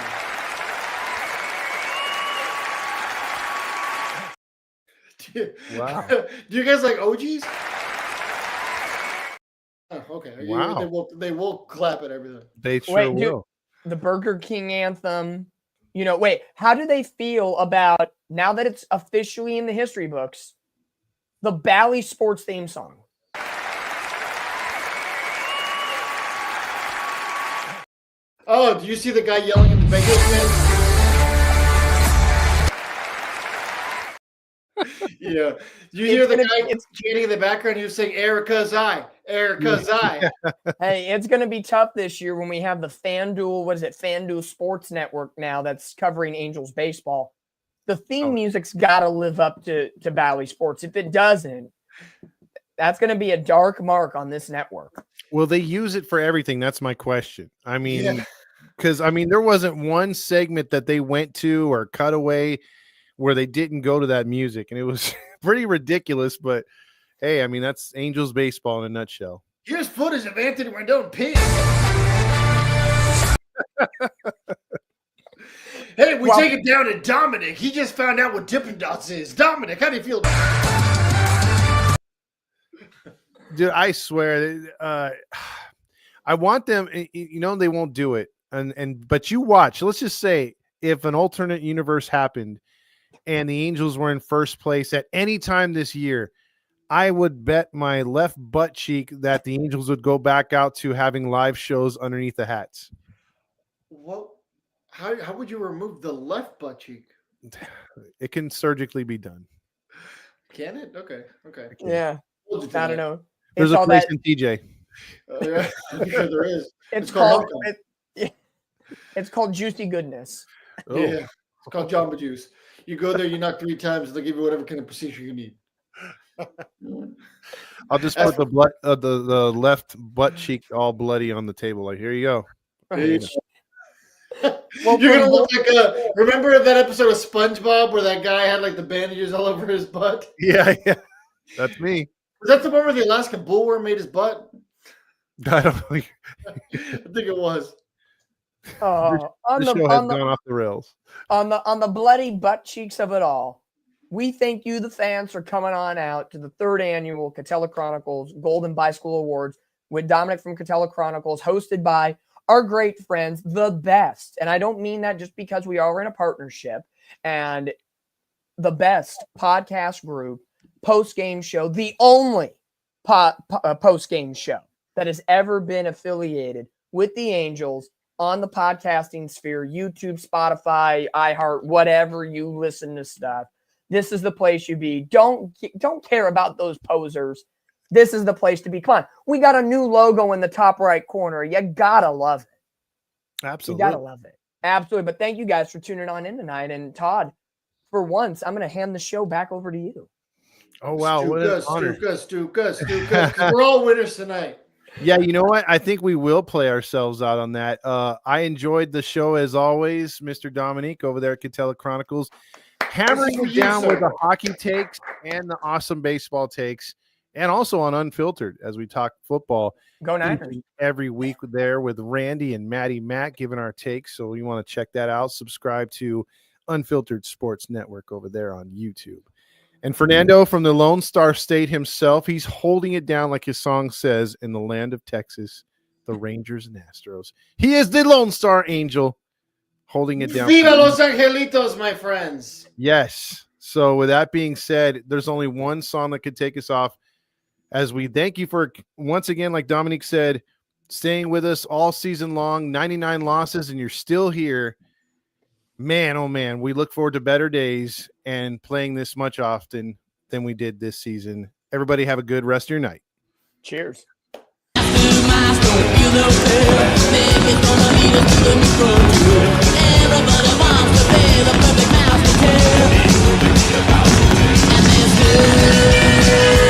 Wow. Do you guys like OGs? Oh, okay. Wow. They will clap at everything. They sure will. The Burger King anthem. How do they feel about, now that it's officially in the history books, the Bally Sports theme song? Oh, do you see the guy yelling at the Vegas man? Yeah. You hear the gonna- guy it's- chanting in the background. He was saying, "Erica's eye, Erica's eye." Hey, it's going to be tough this year when we have the FanDuel Sports Network now that's covering Angels baseball. The theme music's got to live up to Valley Sports. If it doesn't, that's going to be a dark mark on this network. Will they use it for everything? That's my question. I mean, Yeah. because there wasn't one segment that they went to or cut away where they didn't go to that music, and it was pretty ridiculous. But hey, I mean, that's Angels baseball in a nutshell. Here's footage of Anthony Rendon pitch. Hey, we take it down to Dominic. He just found out what Dippin' Dots is. Dominic, how do you feel about it? Dude, I swear, I want them. They won't do it, but you watch. Let's just say if an alternate universe happened, and the Angels were in first place at any time this year, I would bet my left butt cheek that the Angels would go back out to having live shows underneath the hats. What? How would you remove the left butt cheek? It can surgically be done. Can it? Okay. Yeah. I don't know. There's a place in TJ. Yeah, I'm sure there is. It's called Juicy Goodness. Oh. Yeah, it's called Jamba Juice. You go there, you knock 3 times, they'll give you whatever kind of procedure you need. I'll just put the blood, the left butt cheek all bloody on the table. Like, here you go. You're gonna look like remember that episode of SpongeBob where that guy had like the bandages all over his butt? Yeah, that's me. Was that the one where the Alaskan bullworm made his butt? I don't know. I think it was. The show has gone off the rails. On the bloody butt cheeks of it all, we thank you, the fans, for coming on out to the 3rd annual Katella Chronicles Golden Bicycle Awards with Dominic from Katella Chronicles, hosted by our great friends, the best. And I don't mean that just because we are in a partnership. And the best podcast group, post-game show, the only post-game show that has ever been affiliated with the Angels on the podcasting sphere, YouTube, Spotify, iHeart, whatever you listen to stuff. This is the place you be. Don't care about those posers. This is the place to be. Come on. We got a new logo in the top right corner. You gotta love it. Absolutely. You gotta love it. Absolutely. But thank you guys for tuning on in tonight. And Todd, for once, I'm going to hand the show back over to you. Oh, wow. What an honor. Stukas. We're all winners tonight. Yeah, you know what? I think we will play ourselves out on that. I enjoyed the show as always, Mr. Dominique over there at Katella Chronicles, hammering it down with the hockey takes and the awesome baseball takes, and also on Unfiltered as we talk football. Go Niners. Every week there with Randy and Maddie Matt giving our takes. So you want to check that out. Subscribe to Unfiltered Sports Network over there on YouTube. And Fernando from the Lone Star State himself, he's holding it down like his song says in the land of Texas, the Rangers and Astros. He is the Lone Star Angel holding it down. Viva Los Angelitos, my friends. Yes. So with that being said, there's only one song that could take us off as we thank you for, once again, like Dominique said, staying with us all season long, 99 losses, and you're still here. Man, oh man, we look forward to better days and playing this much often than we did this season. Everybody have a good rest of your night. Cheers. Everybody wants to play the perfect mouse to